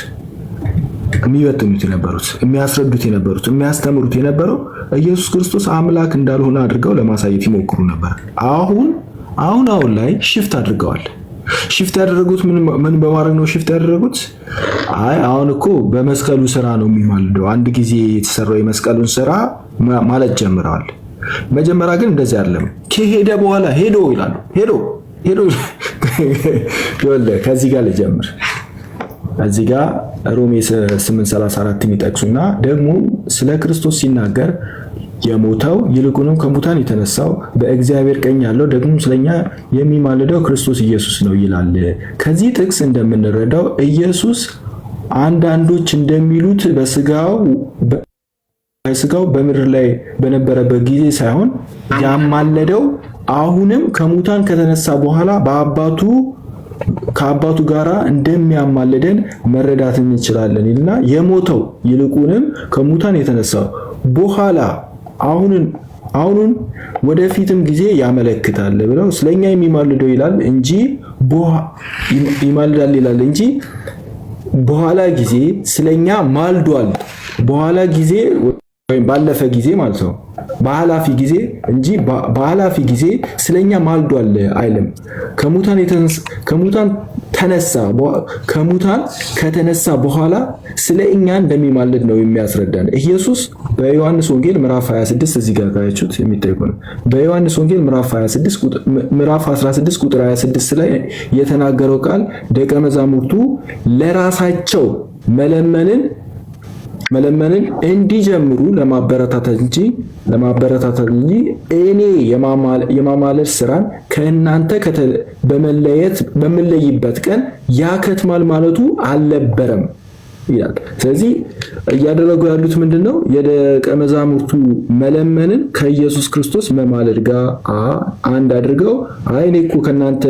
የሚያስረዱት የነበሩት የሚያስተምሩት የነበረው ኢየሱስ ክርስቶስ አምላክ እንዳልሆነ አድርገው ለማሳየት ይሞክሩ ነበር። አሁን ላይ ሽፍት አድርገዋል። ሽፍት ያደረጉት ምን በማድረግ ነው ሽፍት ያደረጉት? አይ አሁን እኮ በመስቀሉ ስራ ነው የሚማልደው፣ አንድ ጊዜ የተሰራው የመስቀሉን ስራ ማለት ጀምረዋል። መጀመሪያ ግን እንደዚህ አይደለም። ከሄደ በኋላ ሄዶ ይላሉ። ሄዶ ከዚህ ጋር ልጀምር። እዚህ ጋር ሮሜ 8:34 የሚጠቅሱና ደግሞ ስለ ክርስቶስ ሲናገር የሞተው ይልቁንም ከሙታን የተነሳው በእግዚአብሔር ቀኝ ያለው ደግሞ ስለኛ የሚማልደው ክርስቶስ ኢየሱስ ነው ይላል። ከዚህ ጥቅስ እንደምንረዳው ኢየሱስ አንዳንዶች እንደሚሉት በስጋው በምድር ላይ በነበረበት ጊዜ ሳይሆን ያማለደው አሁንም ከሙታን ከተነሳ በኋላ ከአባቱ ጋራ እንደሚያማልደን መረዳት እንችላለን ይልና የሞተው ይልቁንም ከሙታን የተነሳው በኋላ አሁኑን ወደፊትም ጊዜ ያመለክታል ብለው ስለኛ የሚማልደው ይላል እንጂ ይማልዳል ይላል እንጂ በኋላ ጊዜ ስለኛ ማልዷል። በኋላ ጊዜ ወይም ባለፈ ጊዜ ማለት ነው። በኃላፊ ጊዜ እንጂ በኃላፊ ጊዜ ስለኛ ማልዷል አይልም። ከሙታን ከተነሳ በኋላ ስለኛ እንደሚማልድ ነው የሚያስረዳን። ኢየሱስ በዮሐንስ ወንጌል ምዕራፍ 26 እዚህ ጋር ካያችሁት የሚጠይቁ ነው። በዮሐንስ ወንጌል ምዕራፍ 16 ቁጥር 26 ላይ የተናገረው ቃል ደቀ መዛሙርቱ ለራሳቸው መለመንን እንዲጀምሩ ለማበረታታት እንጂ እኔ የማማለድ ስራን ከእናንተ በመለይበት ቀን ያከትማል ማለቱ አልነበረም ይላል። ስለዚህ እያደረጉ ያሉት ምንድነው? የደቀ መዛሙርቱ መለመንን ከኢየሱስ ክርስቶስ መማለድ ጋር አንድ አድርገው እኔ እኮ ከእናንተ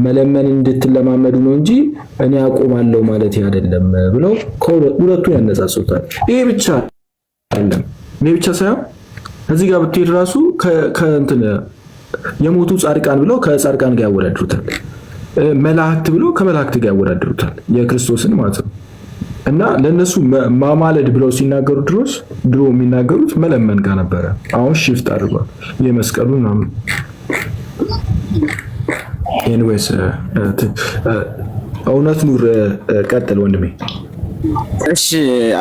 መለመን እንድትለማመዱ ነው እንጂ እኔ አቆማለሁ ማለት አይደለም ብለው ሁለቱን ያነጻጽሩታል። ይሄ ብቻ አይደለም። ይሄ ብቻ ሳይሆን እዚህ ጋር ብትሄድ ራሱ ከእንትን የሞቱ ጻድቃን ብለው ከጻድቃን ጋር ያወዳድሩታል። መላእክት ብለው ከመላእክት ጋር ያወዳድሩታል የክርስቶስን ማለት ነው። እና ለነሱ ማማለድ ብለው ሲናገሩ ድሮ የሚናገሩት መለመን ጋር ነበረ። አሁን ሽፍት አድርጓል የመስቀሉ ምናምን። ኤኒዌይስ እውነት ኑር። ቀጥል ወንድሜ። እሺ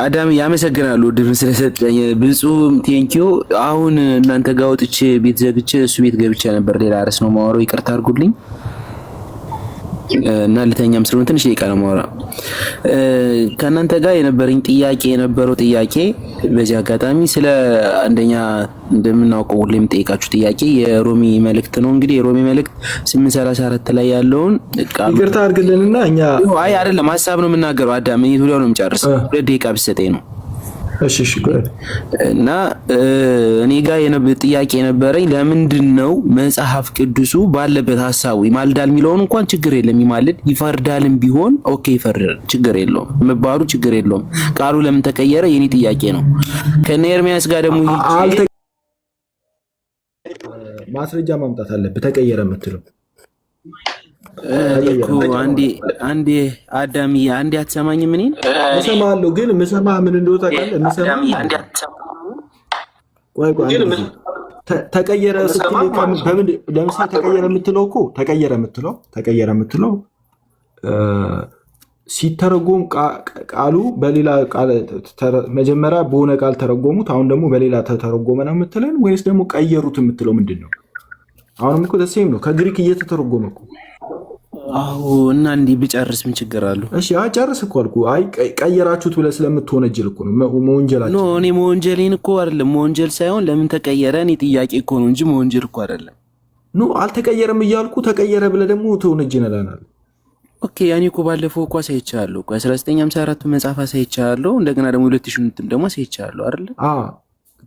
አዳም ያመሰግናሉ ድር ስለሰጠኝ ብፁዕ ቴንኪዩ። አሁን እናንተ ጋር ወጥቼ ቤት ዘግቼ እሱ ቤት ገብቼ ነበር። ሌላ ርዕስ ነው የማወራው፣ ይቅርታ አድርጉልኝ እና ለተኛም ስለሆነ ትንሽ ደቂቃ ነው የማወራው። ከእናንተ ጋር የነበረው ጥያቄ በዚህ አጋጣሚ ስለ አንደኛ እንደምናውቀው ሁሌም ጠይቃችሁ ጥያቄ የሮሚ መልእክት ነው። እንግዲህ የሮሚ መልእክት 8:34 ላይ ያለውን ቃል ይቅርታ አድርግልንና እኛ አይደለም ሐሳብ ነው የምናገረው። አዳም እኔ ሁሉ ነው የምጨርሰው። 2 ደቂቃ ብትሰጠኝ ነው። እሺ እና እኔ ጋር ጥያቄ የነበረኝ ለምንድን ነው መጽሐፍ ቅዱሱ ባለበት ሐሳቡ ይማልዳል የሚለውን እንኳን ችግር የለም ይማልድ፣ ይፈርዳልም ቢሆን ኦኬ ይፈርዳል ችግር የለውም መባሉ ችግር የለውም። ቃሉ ለምን ተቀየረ የኔ ጥያቄ ነው። ከነ ኤርሚያስ ጋር ደግሞ ማስረጃ ማምጣት አለብህ ተቀየረ የምትለው አንዴ አዳምዬ አንዴ አትሰማኝም? እኔን እሰማለሁ፣ ግን የምሰማህ ምን እንደሆነ ታውቃለህ? ተቀየረ ስትል በምን ለምሳሌ ተቀየረ የምትለው ሲተረጎም ቃሉ በሌላ ቃል መጀመሪያ በሆነ ቃል ተረጎሙት፣ አሁን ደግሞ በሌላ ተተረጎመ ነው የምትለን ወይስ ደግሞ ቀየሩት የምትለው ምንድን ነው? አሁንም እኮ ተሰይም ነው ከግሪክ እየተተረጎመ እኮ። አዎ እና እንዲህ ብጨርስ ምን ችግር አለው? እሺ ጨርስ እኮ አልኩ። አይ ቀየራችሁት ብለህ ስለምትወነጀል እኮ ነው መወንጀላችሁ። ኖ እኔ መወንጀሌን እኮ አይደለም፣ መወንጀል ሳይሆን ለምን ተቀየረ እኔ ጥያቄ እኮ ነው እንጂ መወንጀል እኮ አይደለም። ኖ አልተቀየረም እያልኩ ተቀየረ ብለህ ደግሞ ተወነጀናላል። ኦኬ ያኔ እኮ ባለፈው እኮ አሳይቻለሁ እኮ 1954 መጽሐፍ አሳይቻለሁ፣ እንደገና ደግሞ 2008 ደግሞ አሳይቻለሁ አይደል?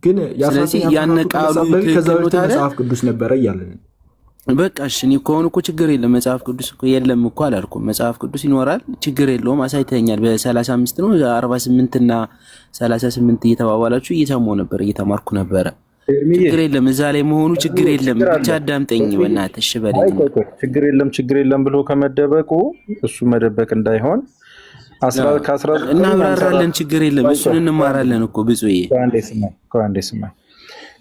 ግን ስለዚህ ያነ ቃሉ ከዛ በፊት መጽሐፍ ቅዱስ ነበረ እያለን በቃ እሺ እኔ ከሆነ እኮ ችግር የለም። መጽሐፍ ቅዱስ እኮ የለም እኮ አላልኩም። መጽሐፍ ቅዱስ ይኖራል፣ ችግር የለውም። አሳይተኛል። በ35 ነው 48 እና 38 እየተባባላችሁ እየሰማሁ ነበር፣ እየተማርኩ ነበረ። ችግር የለም እዛ ላይ መሆኑ ችግር የለም። ብቻ አዳምጠኝ በእናትህ እሺ በለኝ። ችግር የለም ብሎ ከመደበቁ እሱ መደበቅ እንዳይሆን እናብራራለን። ችግር የለም እሱን እንማራለን እኮ ብፁዬ። ከአንዴ ስማኝ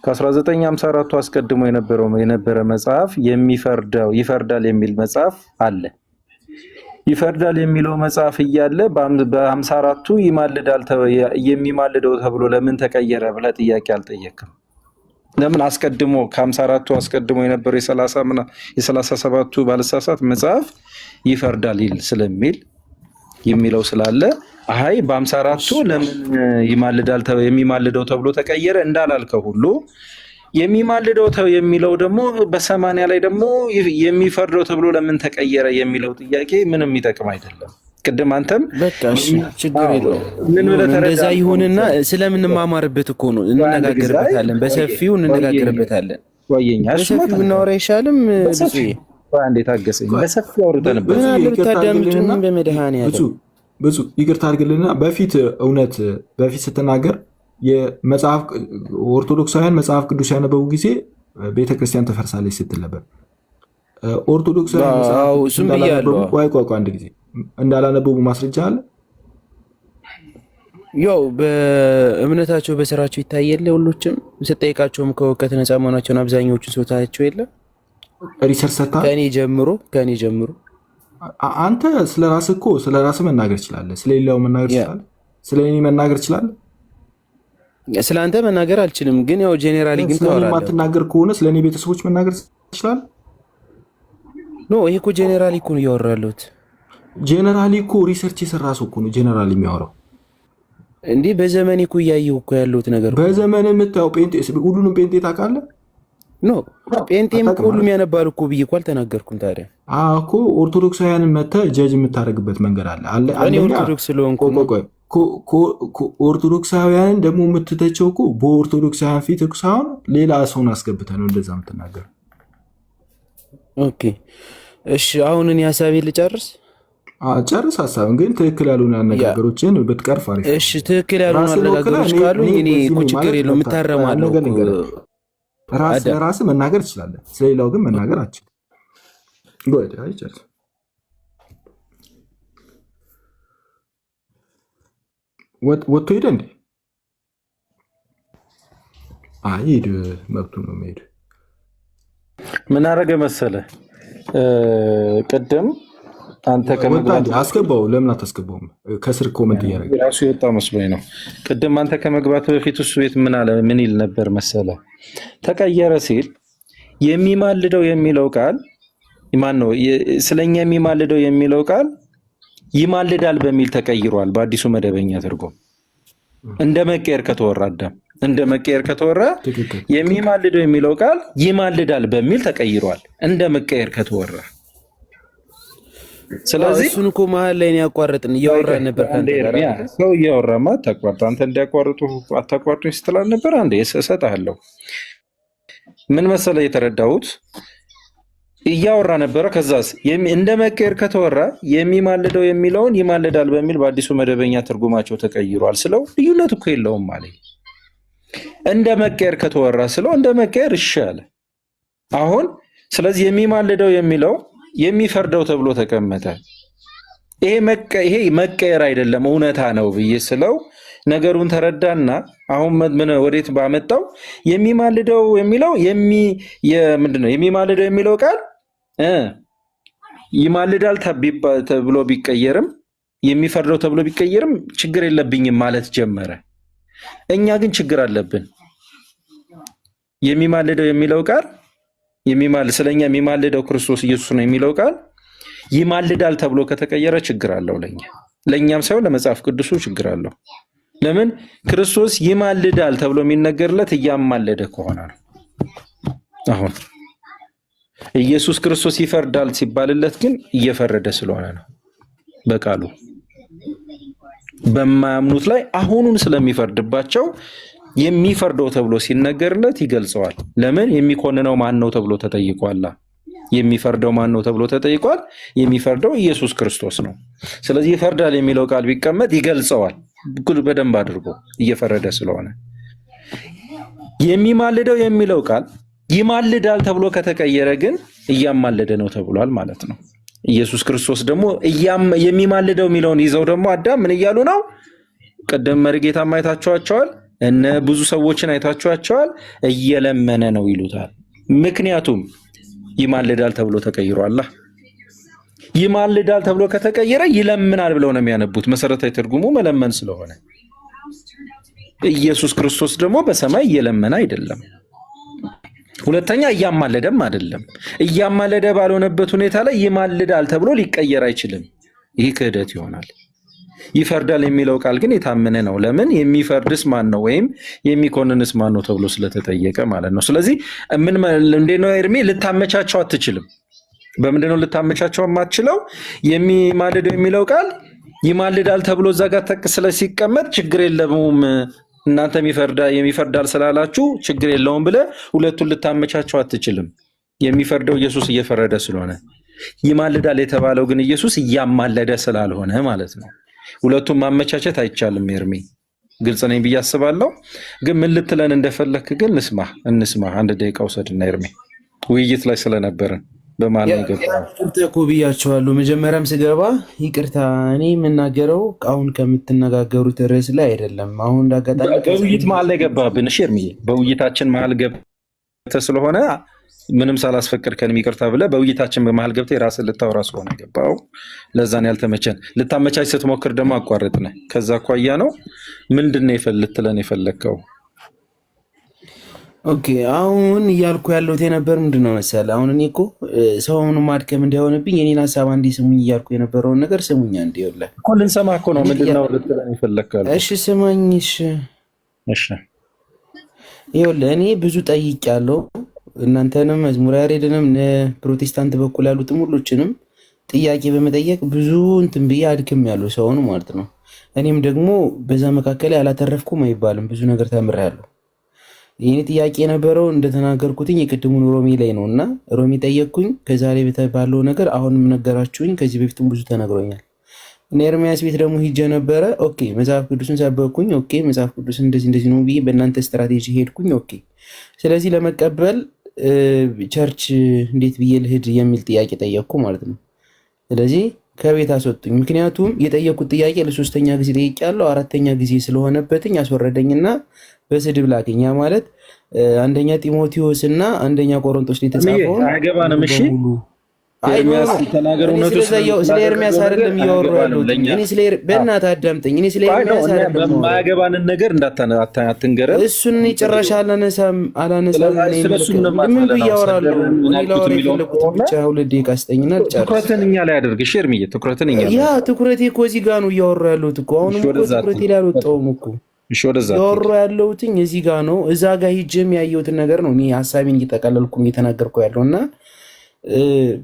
ከ1954 አስቀድሞ የነበረ መጽሐፍ ይፈርዳል የሚል መጽሐፍ አለ። ይፈርዳል የሚለው መጽሐፍ እያለ በ54ቱ ይማልዳል የሚማልደው ተብሎ ለምን ተቀየረ ብለህ ጥያቄ አልጠየቅም? ለምን አስቀድሞ ከ54ቱ አስቀድሞ የነበረው የ37ቱ ባልሳሳት መጽሐፍ ይፈርዳል ይል ስለሚል የሚለው ስላለ አይ በ54ቱ ለምን ይማልዳል የሚማልደው ተብሎ ተቀየረ እንዳላልከው ሁሉ የሚማልደው የሚለው ደግሞ በ80 ላይ ደግሞ የሚፈርደው ተብሎ ለምን ተቀየረ የሚለው ጥያቄ ምንም የሚጠቅም አይደለም። ቅድም አንተም በቃ እሺ ችግር የለውም እንደዛ ይሁንና ስለምንማማርበት እኮ ነው እንነጋገርበታለን፣ በሰፊው እንነጋገርበታለን። ወየኛ በሰፊው እናወራ ይሻልም ብዙ አንዴ ታገሰኝ። በሰፊው አውርተንበት ምን አለ ታዳምጡና በመድኃኒዓለም ብዙ ይቅርታ አድርግልና በፊት ስትናገር የመጽሐፍ ኦርቶዶክሳውያን መጽሐፍ ቅዱስ ያነበቡ ጊዜ ቤተክርስቲያን ተፈርሳለች ስትል ነበር። ኦርቶዶክሳውያን መጽሐፍ አንድ ጊዜ እንዳላነበቡ ማስረጃ አለ። ያው በእምነታቸው በስራቸው ይታያል። ሁሎችም ስጠይቃቸውም ከእውቀት ነፃ መሆናቸውን አብዛኛዎቹን ሰው ታያቸው የለ ሪሰርች ሰታ ከኔ ጀምሮ አንተ ስለ ራስህ እኮ ስለ ራስህ መናገር ትችላለህ፣ ስለሌላው መናገር ትችላለህ፣ ስለ እኔ መናገር ትችላለህ። ስለ አንተ መናገር አልችልም፣ ግን ያው ጄኔራሊ ግን ታወራለህ። የማትናገር ከሆነ ስለ እኔ ቤተሰቦች መናገር ትችላለህ። ኖ ይሄ እኮ ጄኔራሊ እኮ ነው ያወራለሁት። ጄኔራሊ እኮ ሪሰርች የሰራ ሰው እኮ ነው ጄኔራሊ የሚያወራው። እንዴ በዘመኔ እኮ እያየሁ እኮ ያለሁት ነገር በዘመን የምታየው ጴንጤ ሁሉንም ጴንጤ ታውቃለህ? ኖ ጴንጤም እኮ ሁሉም ያነባል እኮ ብዬ እኮ አልተናገርኩም። ታዲያ እኮ ኦርቶዶክሳውያንን መተህ ጀጅ የምታደርግበት መንገድ አለ። እኔ ኦርቶዶክስ ስለሆንኩ ኦርቶዶክሳውያንን ደግሞ የምትተቸው እኮ በኦርቶዶክሳውያን ፊት ሳይሆን ሌላ ሰውን አስገብተህ ነው እንደዛ የምትናገር። ኦኬ እሺ አሁን እኔ ሀሳቤን ልጨርስ። ጨርስ ሀሳብን፣ ግን ትክክል ያልሆኑ አነጋገሮችን ብትቀርፍ አሪፍ። እሺ ትክክል ያልሆኑ አነጋገሮች ካሉ እኔ እኮ ችግር የለውም የምታረማለሁ። ራስህ መናገር ትችላለህ፣ ስለሌላው ግን መናገር አትችልም። ወጥቶ ሄደ እንዴ? ሄድ፣ መብቱ ነው መሄድ። ምን አደረገ መሰለህ ቅድም አንተ ከመግባት አስገባው። ለምን አታስገባውም? ከስር ኮመንት እያደረገ ራሱ የወጣ መስሎኝ ነው። ቅድም አንተ ከመግባት በፊት እሱ ቤት ምን ይል ነበር መሰለህ? ተቀየረ ሲል የሚማልደው የሚለው ቃል ማን ነው? ስለኛ የሚማልደው የሚለው ቃል ይማልዳል በሚል ተቀይሯል። በአዲሱ መደበኛ ትርጉም እንደ መቀየር ከተወራ እንደ መቀየር ከተወራ የሚማልደው የሚለው ቃል ይማልዳል በሚል ተቀይሯል። እንደ መቀየር ከተወራ ስለዚህ እሱን እኮ መሀል ላይ ያቋረጥን እያወራን ነበር። ሰው እያወራማ አታቋርጥ። አንተ እንዲያቋርጡ አታቋርጡ ስትላል ነበር። አንዴ እሰጥሃለሁ። ምን መሰለህ የተረዳሁት እያወራ ነበረ። ከዛስ እንደ መቀየር ከተወራ የሚማልደው የሚለውን ይማልዳል በሚል በአዲሱ መደበኛ ትርጉማቸው ተቀይሯል ስለው ልዩነት እኮ የለውም ማለት እንደ መቀየር ከተወራ ስለው እንደ መቀየር ይሻለ አሁን። ስለዚህ የሚማልደው የሚለው የሚፈርደው ተብሎ ተቀመጠ። ይሄ መቀየር አይደለም እውነታ ነው ብዬ ስለው ነገሩን ተረዳና አሁን ምን ወዴት ባመጣው የሚማልደው የሚለው ምንድነው? የሚማልደው የሚለው ቃል ይማልዳል ተብሎ ቢቀየርም የሚፈርደው ተብሎ ቢቀየርም ችግር የለብኝም ማለት ጀመረ። እኛ ግን ችግር አለብን። የሚማልደው የሚለው ቃል ስለኛ የሚማልደው ክርስቶስ ኢየሱስ ነው የሚለው ቃል ይማልዳል ተብሎ ከተቀየረ ችግር አለው። ለእኛም ሳይሆን ለመጽሐፍ ቅዱሱ ችግር አለው። ለምን? ክርስቶስ ይማልዳል ተብሎ የሚነገርለት እያማለደ ከሆነ ነው። አሁን ኢየሱስ ክርስቶስ ይፈርዳል ሲባልለት ግን እየፈረደ ስለሆነ ነው። በቃሉ በማያምኑት ላይ አሁኑን ስለሚፈርድባቸው የሚፈርደው ተብሎ ሲነገርለት ይገልጸዋል። ለምን? የሚኮንነው ማን ነው ተብሎ ተጠይቋል። የሚፈርደው ማን ነው ተብሎ ተጠይቋል። የሚፈርደው ኢየሱስ ክርስቶስ ነው። ስለዚህ ይፈርዳል የሚለው ቃል ቢቀመጥ ይገልጸዋል በደንብ አድርጎ እየፈረደ ስለሆነ። የሚማልደው የሚለው ቃል ይማልዳል ተብሎ ከተቀየረ ግን እያማለደ ነው ተብሏል ማለት ነው። ኢየሱስ ክርስቶስ ደግሞ የሚማልደው የሚለውን ይዘው ደግሞ አዳም ምን እያሉ ነው? ቀደም መርጌታ አይታችኋቸዋል፣ እነ ብዙ ሰዎችን አይታችኋቸዋል። እየለመነ ነው ይሉታል። ምክንያቱም ይማልዳል ተብሎ ተቀይሯል። ይማልዳል ተብሎ ከተቀየረ ይለምናል ብለው ነው የሚያነቡት። መሰረታዊ ትርጉሙ መለመን ስለሆነ ኢየሱስ ክርስቶስ ደግሞ በሰማይ እየለመነ አይደለም። ሁለተኛ እያማለደም አይደለም። እያማለደ ባልሆነበት ሁኔታ ላይ ይማልዳል ተብሎ ሊቀየር አይችልም። ይህ ክህደት ይሆናል። ይፈርዳል የሚለው ቃል ግን የታመነ ነው። ለምን? የሚፈርድስ ማን ነው ወይም የሚኮንንስ ማን ነው ተብሎ ስለተጠየቀ ማለት ነው። ስለዚህ እንዴት ነው ኤርሜ ልታመቻቸው አትችልም። በምንድን ነው ልታመቻቸው የማትችለው? የሚማልደው የሚለው ቃል ይማልዳል ተብሎ እዛ ጋር ተቅስለ ሲቀመጥ ችግር የለውም እናንተ የሚፈርዳል ስላላችሁ ችግር የለውም ብለህ ሁለቱን ልታመቻቸው አትችልም። የሚፈርደው ኢየሱስ እየፈረደ ስለሆነ፣ ይማልዳል የተባለው ግን ኢየሱስ እያማለደ ስላልሆነ ማለት ነው። ሁለቱም ማመቻቸት አይቻልም። ኤርሚ ግልጽ ነኝ ብዬ አስባለሁ። ግን ምን ልትለን እንደፈለክ ግን እንስማ። አንድ ደቂቃ ውሰድና ኤርሚ ውይይት ላይ ስለነበረን በማለት ብያቸዋለሁ። መጀመሪያም ስገባ ይቅርታ፣ እኔ የምናገረው አሁን ከምትነጋገሩት ርዕስ ላይ አይደለም። አሁን እንዳጋጣሚ በውይይት መሀል ላይ ገባብን። እሺ ኤርሚ፣ በውይይታችን መሀል ገብተህ ስለሆነ ምንም ሳላስፈቅድከንም ይቅርታ ብለህ በውይይታችን በመሀል ገብተህ የራስህን ልታወራ ስለሆነ ገባው። ለዛን ያልተመቸን ልታመቻች ስትሞክር ደግሞ አቋረጥን። ከዛ አኳያ ነው ምንድን ነው ልትለን የፈለግከው? ኦኬ አሁን እያልኩ ያለሁት የነበር ምንድን ነው መሰለህ፣ አሁን እኔ እኮ ሰውን ማድከም እንዳይሆንብኝ የኔን ሀሳብ አንዴ ስሙኝ እያልኩ የነበረውን ነገር ስሙኝ አንዴ። ይኸውልህ እኮ ልንሰማ እኮ ነው። ምንድን ነው ልትለን የፈለግከው? እሺ ስማኝ። እሺ ይኸውልህ እኔ ብዙ ጠይቄያለሁ። እናንተንም መዝሙረ ያሬድንም ፕሮቴስታንት በኩል ያሉትም ሁሎችንም ጥያቄ በመጠየቅ ብዙ እንትን ብዬ አድክም ያለው ሰውን ማለት ነው። እኔም ደግሞ በዛ መካከል ያላተረፍኩም አይባልም፣ ብዙ ነገር ተምሬያለሁ። ይህኔ ጥያቄ የነበረው እንደተናገርኩትኝ የቅድሙን ሮሜ ላይ ነው እና ሮሜ ጠየቅኩኝ። ከዛ ላይ ባለው ነገር አሁንም ነገራችሁኝ። ከዚህ በፊትም ብዙ ተነግሮኛል። እና ኤርሚያስ ቤት ደግሞ ሂጄ ነበረ። ኦኬ መጽሐፍ ቅዱስን ሰበኩኝ። ኦኬ መጽሐፍ ቅዱስን እንደዚህ ነው ብዬ በእናንተ ስትራቴጂ ሄድኩኝ። ኦኬ ስለዚህ ለመቀበል ቸርች እንዴት ብዬ ልሂድ የሚል ጥያቄ ጠየቅኩ ማለት ነው። ስለዚህ ከቤት አስወጡኝ። ምክንያቱም የጠየቁት ጥያቄ ለሶስተኛ ጊዜ ጠይቄያለሁ። አራተኛ ጊዜ ስለሆነበትኝ አስወረደኝና በስድብ ላከኝ። ያ ማለት አንደኛ ጢሞቴዎስ እና አንደኛ ቆሮንቶስ ላይ ተጻፈው አይገባንም። እሺ ስለ ኤርሚያስ አይደለም እያወራሁ ያለሁት። እኔ ስለ በእናትህ አዳምጠኝ። እኔ ስለ ኤርሚያስ አይደለም በማያገባንን ነገር እንዳትንገረን። እሱን ጭራሽ አላነሳም። ምን ብዬ አወራለሁ? እኔ ላወራ የፈለኩት ብቻ 2 ደቂቃ ስጠኝና ልጨርስ። ትኩረትን እኛ ላይ አድርግ። እሺ ኤርሚዬ፣ ትኩረትን እኛ ላይ። ያ ትኩረቴ እኮ እዚህ ጋር ነው እያወራሁ ያለሁት እኮ። አሁንም እኮ ትኩረቴ ላይ አልወጣሁም እኮ። እያወራሁ ያለሁትኝ እዚህ ጋር ነው። እዛ ጋር ሂጅም ያየሁትን ነገር ነው እኔ ሀሳቤን እየጠቀለልኩ እየተናገርኩ ያለው እና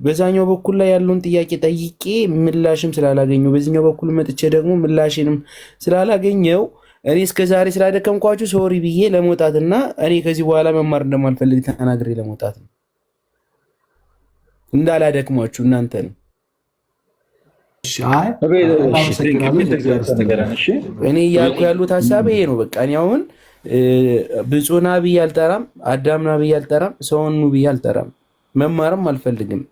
በዛኛው በኩል ላይ ያለውን ጥያቄ ጠይቄ ምላሽም ስላላገኘው በዚህኛው በኩል መጥቼ ደግሞ ምላሽንም ስላላገኘው እኔ እስከዛሬ ስላደከምኳችሁ ሶሪ ብዬ ለመውጣትና እኔ ከዚህ በኋላ መማር እንደማልፈልግ ተናግሬ ለመውጣት ነው። እንዳላደክሟችሁ እናንተ ነው። እኔ እያልኩ ያሉት ሀሳብ ይሄ ነው። በቃ እኔ አሁን ብፁዕና ብዬ አልጠራም፣ አዳምና ብዬ አልጠራም፣ ሰውኑ ብዬ አልጠራም። መማርም አልፈልግም።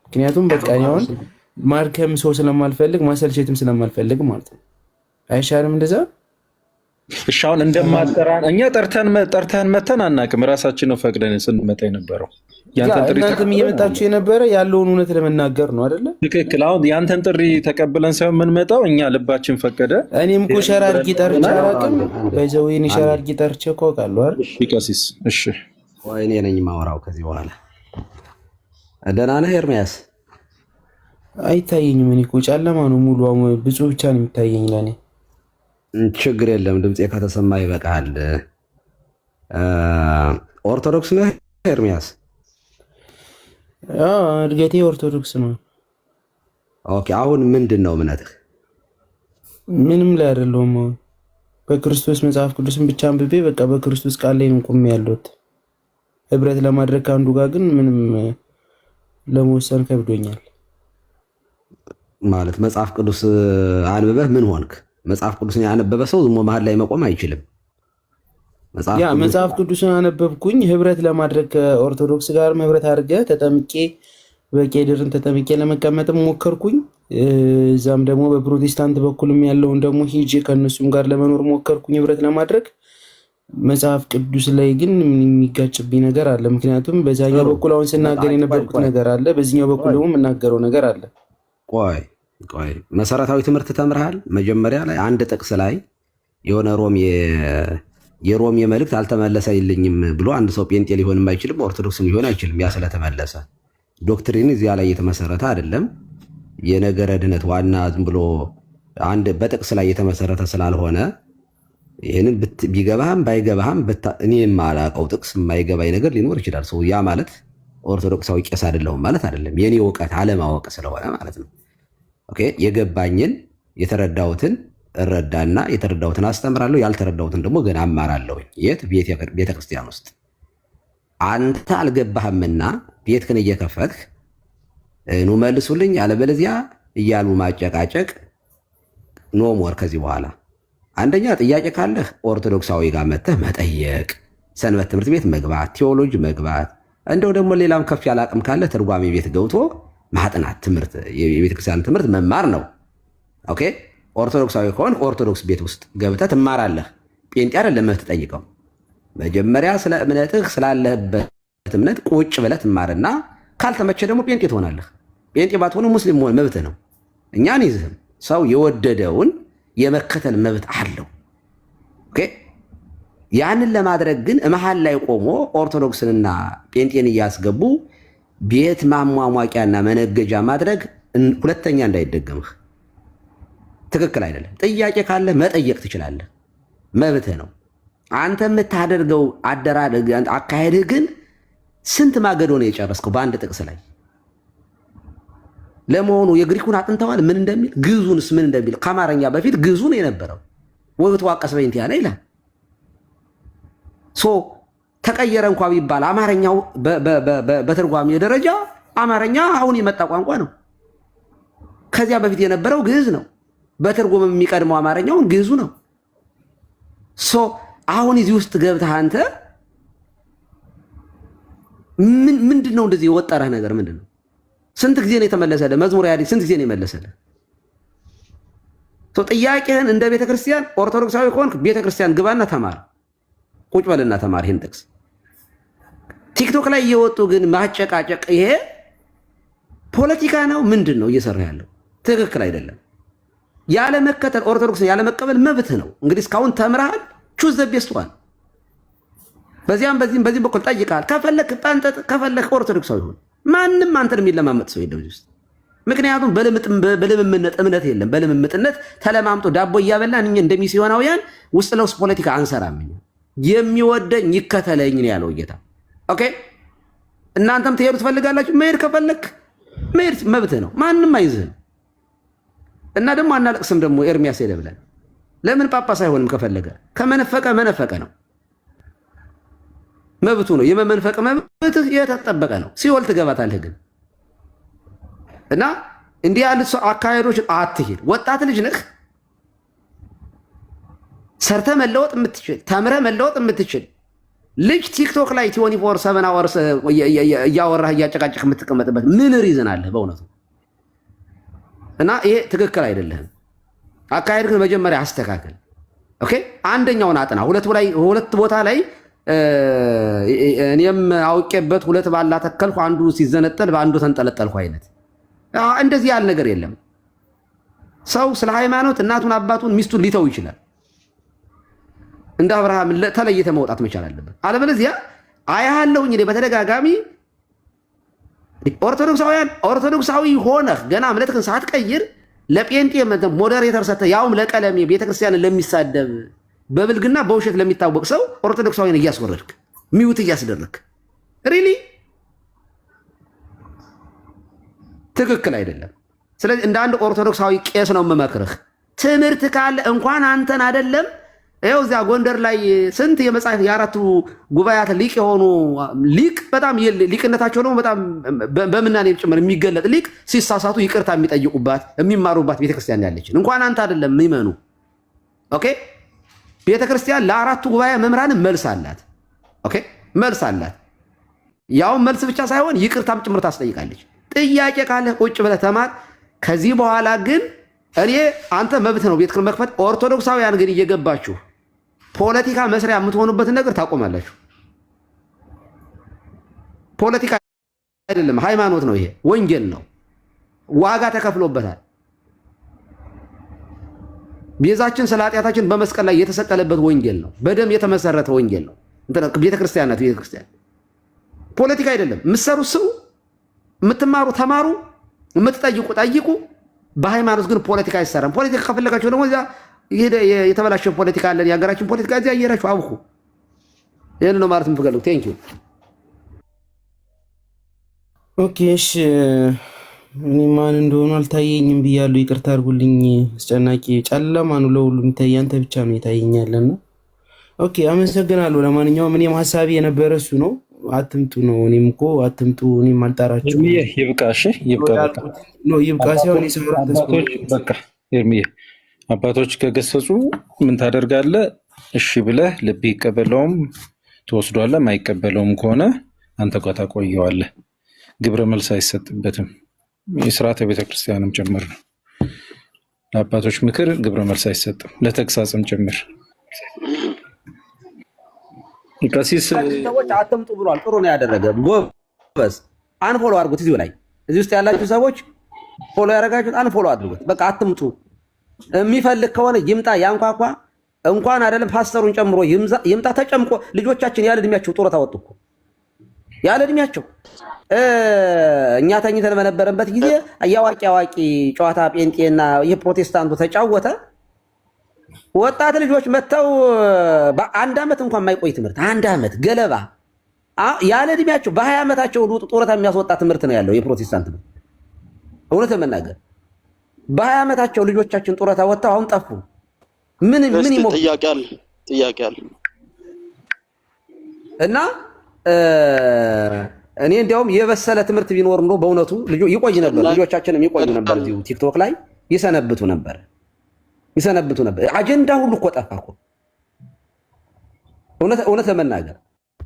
ምክንያቱም በቃ አሁን ማርከም ሰው ስለማልፈልግ ማሰልቸትም ስለማልፈልግ ማለት ነው። አይሻልም እንደዛ? እሺ አሁን እንደማጠራን እኛ ጠርተን መተን አናውቅም። ራሳችን ነው ፈቅደን ስንመጣ የነበረው። እናንተም እየመጣችሁ የነበረ ያለውን እውነት ለመናገር ነው አይደለ? ትክክል። አሁን ያንተን ጥሪ ተቀብለን ሳይሆን የምንመጣው እኛ ልባችን ፈቀደ። እኔም እኮ ሸራ አድርጌ ጠርቼ አላውቅም። በዛው እኔ ሸራ አድርጌ ጠርቼ እኮ አውቃለሁ አይደል? ቢቀሲስ እሺ፣ ወይ እኔ ነኝ የማወራው ከዚህ በኋላ። ደህና ነህ ኤርሚያስ? አይታየኝም። እኔ እኮ ጨለማ ነው ሙሉ ብፁዕ ብቻ ነው የሚታየኝ ለእኔ። ችግር የለም፣ ድምፄ ከተሰማ ይበቃል። ኦርቶዶክስ ነህ ኤርሚያስ? እድገቴ ኦርቶዶክስ ነው። ኦኬ፣ አሁን ምንድን ነው እምነትህ? ምንም ላይ አይደለሁም። አሁን በክርስቶስ መጽሐፍ ቅዱስን ብቻ አንብቤ በቃ በክርስቶስ ቃል ላይ ነው ቆሜ ያለሁት። ህብረት ለማድረግ ከአንዱ ጋር ግን ምንም ለመወሰን ከብዶኛል። ማለት መጽሐፍ ቅዱስ አንብበህ ምን ሆንክ? መጽሐፍ ቅዱስን ያነበበ ሰው ዝም መሀል ላይ መቆም አይችልም። መጽሐፍ ቅዱስን አነበብኩኝ ህብረት ለማድረግ ከኦርቶዶክስ ጋር ህብረት አድርገ ተጠምቄ በቄድርን ተጠምቄ ለመቀመጥም ሞከርኩኝ። እዛም ደግሞ በፕሮቴስታንት በኩልም ያለውን ደግሞ ሂጄ ከእነሱም ጋር ለመኖር ሞከርኩኝ ህብረት ለማድረግ። መጽሐፍ ቅዱስ ላይ ግን የሚጋጭብኝ ነገር አለ። ምክንያቱም በዛኛው በኩል አሁን ስናገር የነበርኩት ነገር አለ፣ በዚህኛው በኩል ደግሞ የምናገረው ነገር አለ። ቆይ መሰረታዊ ትምህርት ተምርሃል? መጀመሪያ ላይ አንድ ጥቅስ ላይ የሆነ የሮሜ መልእክት አልተመለሰልኝም ብሎ አንድ ሰው ጴንጤ ሊሆንም አይችልም፣ ኦርቶዶክስ ሊሆን አይችልም። ያ ስለተመለሰ ዶክትሪን እዚያ ላይ የተመሰረተ አይደለም። የነገረ ድነት ዋና ዝም ብሎ አንድ በጥቅስ ላይ የተመሰረተ ስላልሆነ ይህንን ቢገባህም ባይገባህም እኔ የማላውቀው ጥቅስ የማይገባኝ ነገር ሊኖር ይችላል። ሰው ያ ማለት ኦርቶዶክሳዊ ቄስ አይደለሁም ማለት አይደለም። የኔ እውቀት አለማወቅ ስለሆነ ማለት ነው። ኦኬ፣ የገባኝን የተረዳሁትን እረዳና የተረዳሁትን አስተምራለሁ፣ ያልተረዳሁትን ደግሞ ገና አማራለሁ። የት? ቤተክርስቲያን ውስጥ። አንተ አልገባህምና ቤትህን እየከፈትክ ኑ መልሱልኝ አለበለዚያ እያሉ ማጨቃጨቅ ኖ ሞር። ከዚህ በኋላ አንደኛ ጥያቄ ካለህ ኦርቶዶክሳዊ ጋር መተህ መጠየቅ፣ ሰንበት ትምህርት ቤት መግባት፣ ቴዎሎጂ መግባት፣ እንደው ደግሞ ሌላም ከፍ ያለ አቅም ካለ ትርጓሜ ቤት ገብቶ ማጥናት፣ ትምህርት የቤተክርስቲያን ትምህርት መማር ነው። ኦኬ፣ ኦርቶዶክሳዊ ከሆን ኦርቶዶክስ ቤት ውስጥ ገብተህ ትማራለህ። ጴንጤ አይደለም የምትጠይቀው። መጀመሪያ ስለ እምነትህ ስላለህበት እምነት ቁጭ ብለህ ትማርና ካልተመቸ ደግሞ ጴንጤ ትሆናለህ። ጴንጤ ባትሆነ ሙስሊም መሆን መብትህ ነው። እኛን ይዝህም ሰው የወደደውን የመከተል መብት አለው። ኦኬ፣ ያንን ለማድረግ ግን መሀል ላይ ቆሞ ኦርቶዶክስንና ጴንጤን እያስገቡ ቤት ማሟሟቂያና መነገጃ ማድረግ ሁለተኛ እንዳይደገምህ። ትክክል አይደለም። ጥያቄ ካለ መጠየቅ ትችላለህ፣ መብትህ ነው። አንተ የምታደርገው አደራረግ አካሄድህ ግን ስንት ማገዶ ነው የጨረስከው በአንድ ጥቅስ ላይ። ለመሆኑ የግሪኩን አጥንተዋል ምን እንደሚል? ግዕዙንስ ምን እንደሚል? ከአማርኛ በፊት ግዕዙ ነው የነበረው። ወብትዋቀስ በእንቲአነ ይላል። ተቀየረ እንኳ ቢባል አማርኛው በትርጓሜ ደረጃ አማርኛ አሁን የመጣ ቋንቋ ነው። ከዚያ በፊት የነበረው ግዕዝ ነው። በትርጉም የሚቀድመው አማርኛውን ግዕዙ ነው። አሁን እዚህ ውስጥ ገብተህ አንተ ምንድን ነው እንደዚህ የወጠረህ ነገር ምንድን ነው? ስንት ጊዜ ነው የተመለሰልህ? መዝሙረ ያሬድ ስንት ጊዜ ነው የመለሰልህ? ጥያቄህን እንደ ቤተክርስቲያን ኦርቶዶክሳዊ ከሆንክ ቤተክርስቲያን ግባና ተማር፣ ቁጭ በልና ተማር ይህን ጥቅስ። ቲክቶክ ላይ እየወጡ ግን ማጨቃጨቅ፣ ይሄ ፖለቲካ ነው ምንድን ነው እየሰራ ያለው? ትክክል አይደለም። ያለመከተል ኦርቶዶክስን ያለመቀበል መብትህ ነው። እንግዲህ እስካሁን ተምረሃል፣ ቹዝ ዘ ቤስት ዋን። በዚያም በዚህም በኩል ጠይቃል። ከፈለክ ጳንጠጥ፣ ከፈለክ ኦርቶዶክሳዊ ሁን። ማንም አንተን የሚለማመጥ ሰው የለም እዚህ ውስጥ። ምክንያቱም በልምምነት እምነት የለም። በልምምጥነት ተለማምጦ ዳቦ እያበላን እኛ እንደሚስዮናውያን ውስጥ ለውስጥ ፖለቲካ አንሰራም። የሚወደኝ ይከተለኝ ነው ያለው ጌታ። ኦኬ፣ እናንተም ትሄዱ ትፈልጋላችሁ። መሄድ ከፈለክ መሄድ መብትህ ነው። ማንም አይዝህም። እና ደግሞ አናለቅስም ደግሞ ኤርሚያስ ሄደ ብለን ለምን ጳጳስ አይሆንም? ከፈለገ ከመነፈቀ መነፈቀ ነው፣ መብቱ ነው። የመመንፈቅ መብትህ የተጠበቀ ነው። ሲኦል ትገባታለህ ግን። እና እንዲህ ያሉት አካሄዶች አትሄድ። ወጣት ልጅ ነህ፣ ሰርተ መለወጥ የምትችል ተምረ መለወጥ የምትችል ልጅ ቲክቶክ ላይ 24/7 አወርስ እያወራህ እያጨቃጨቅ የምትቀመጥበት ምን ሪዝን አለ በእውነቱ? እና ይሄ ትክክል አይደለም። አካሄድ ግን መጀመሪያ አስተካከል። ኦኬ፣ አንደኛውን አጥና። ሁለት ቦታ ላይ እኔም አውቄበት ሁለት ባላ ተከልኩ፣ አንዱ ሲዘነጠል በአንዱ ተንጠለጠልኩ አይነት እንደዚህ ያለ ነገር የለም። ሰው ስለ ሃይማኖት እናቱን አባቱን ሚስቱን ሊተው ይችላል። እንደ አብርሃም ተለይተ መውጣት መቻል አለበት። አለበለዚያ አያለሁኝ እኔ በተደጋጋሚ ኦርቶዶክሳዊ ሆነህ ገና እምነትህን ሳትቀይር ለጴንጤ ሞዴሬተር ሰጥተህ ያውም ለቀለሜ ቤተክርስቲያንን ለሚሳደብ በብልግና በውሸት ለሚታወቅ ሰው ኦርቶዶክሳዊን እያስወረድክ ሚውት እያስደረግክ ሪሊ ትክክል አይደለም። ስለዚህ እንደ አንድ ኦርቶዶክሳዊ ቄስ ነው የምመክርህ። ትምህርት ካለ እንኳን አንተን አይደለም ይኸው እዚያ ጎንደር ላይ ስንት የመጽሐፍ የአራቱ ጉባኤያት ሊቅ የሆኑ ሊቅ በጣም ሊቅነታቸው ደግሞ በጣም በምናኔ ጭምር የሚገለጥ ሊቅ ሲሳሳቱ ይቅርታ የሚጠይቁባት የሚማሩባት ቤተክርስቲያን ያለችን እንኳን አንተ አይደለም የሚመኑ ኦኬ። ቤተክርስቲያን ለአራቱ ጉባኤ መምህራን መልስ አላት። ኦኬ መልስ አላት። ያው መልስ ብቻ ሳይሆን ይቅርታም ጭምር ታስጠይቃለች። ጥያቄ ካለ ቁጭ ብለህ ተማር። ከዚህ በኋላ ግን እኔ አንተ መብት ነው ቤት መክፈት። ኦርቶዶክሳውያን ግን እየገባችሁ ፖለቲካ መስሪያ የምትሆኑበትን ነገር ታቆማላችሁ። ፖለቲካ አይደለም ሃይማኖት ነው። ይሄ ወንጌል ነው። ዋጋ ተከፍሎበታል። ቤዛችን ስለ ኃጢአታችን በመስቀል ላይ የተሰቀለበት ወንጌል ነው። በደም የተመሰረተ ወንጌል ነው። ቤተክርስቲያን ናት። ቤተክርስቲያን ፖለቲካ አይደለም። የምትሰሩ ስሩ፣ የምትማሩ ተማሩ፣ የምትጠይቁ ጠይቁ። በሃይማኖት ግን ፖለቲካ አይሰራም። ፖለቲካ ከፈለጋችሁ ደግሞ እዚያ የተበላሸ ፖለቲካ አለን። የሀገራችን ፖለቲካ እዚያ እየራችሁ አብኩ። ይህን ነው ማለት የምፈልገው። ቴንክ ዩ። ኦኬ እሺ። እኔ ማን እንደሆነ አልታየኝም ብያለሁ። ይቅርታ አድርጉልኝ። አስጨናቂ ጨለማ ነው ለሁሉ የሚታይ፣ አንተ ብቻ ነው ይታየኛልና። ኦኬ አመሰግናለሁ። ለማንኛውም እኔም ሀሳቢ የነበረ እሱ ነው። አትምጡ ነው። እኔም እኮ አትምጡ፣ እኔም አልጠራችሁም። ይብቃ። እሺ ይብቃ። ይብቃ ሲሆን በቃ ኤርሚዬ አባቶች ከገሰጹ ምን ታደርጋለህ? እሺ ብለህ ልብ ይቀበለውም ትወስዷለህ። ማይቀበለውም ከሆነ አንተ ጋር ታቆየዋለህ። ግብረ መልስ አይሰጥበትም። የስርዓተ ቤተክርስቲያንም ጭምር ነው። ለአባቶች ምክር ግብረ መልስ አይሰጥም፣ ለተግሳጽም ጭምር። ቀሲስ ሰዎች አትምጡ ብሏል። ጥሩ ነው ያደረገ። ጎበዝ። አንፎሎ አድርጉት። እዚህ ውስጥ ያላችሁ ሰዎች ፎሎ ያደረጋችሁት አንፎሎ አድርጉት። በቃ አትምጡ። የሚፈልግ ከሆነ ይምጣ፣ ያንኳኳ። እንኳን አይደለም ፓስተሩን ጨምሮ ይምጣ። ተጨምቆ ልጆቻችን ያለ እድሜያቸው ጡረታ ወጡ እኮ ያለ እድሜያቸው። እኛ ተኝተን በነበረበት ጊዜ አዋቂ ጨዋታ ጴንጤና የፕሮቴስታንቱ ተጫወተ። ወጣት ልጆች መጥተው በአንድ ዓመት እንኳን የማይቆይ ትምህርት 1 ዓመት ገለባ ያለ እድሜያቸው በ20 ዓመታቸው ጡረታ የሚያስወጣ ትምህርት ነው ያለው የፕሮቴስታንት ትምህርት። እውነት ለመናገር በ20 ዓመታቸው ልጆቻችን ጡረታ ወጥተው አሁን ጠፉ። ምን ይሞክሩ? ጥያቄ አለ እና እኔ እንዲያውም የበሰለ ትምህርት ቢኖር ነው በእውነቱ ይቆይ ነበር። ልጆቻችንም ይቆዩ ነበር። እዚሁ ቲክቶክ ላይ ይሰነብቱ ነበር። አጀንዳ ሁሉ እኮ ጠፋ እኮ እውነት ለመናገር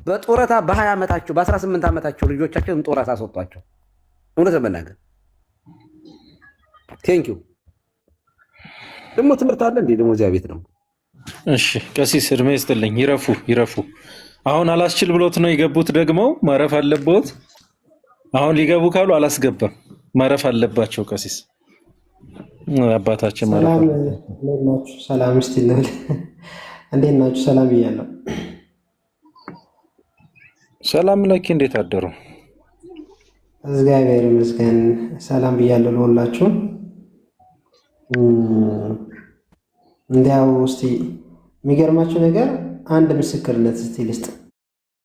በጡረታ በ20 ዓመታቸው በ18 ዓመታቸው ልጆቻችን ጡረታ አስወጧቸው። እውነት ለመናገር ቴንክ ዩ። ደግሞ ትምህርት አለ እንዴ ደግሞ እዚያ ቤት ነው። እሺ ቀሲስ እድሜ ይስጥልኝ። ይረፉ። አሁን አላስችል ብሎት ነው የገቡት። ደግሞ ማረፍ አለበት። አሁን ሊገቡ ካሉ አላስገባም፣ ማረፍ አለባቸው። ቀሲስ አባታችን ማረፍ ናችሁ። ሰላም ስትልል እንዴት ናችሁ? ሰላም ብያለሁ። ሰላም ለኪ፣ እንዴት አደሩ? እግዚአብሔር ይመስገን ሰላም ብያለሁ ለሁላችሁ። እንዲያው እስቲ የሚገርማችሁ ነገር አንድ ምስክርነት እስቲ ልስጥ።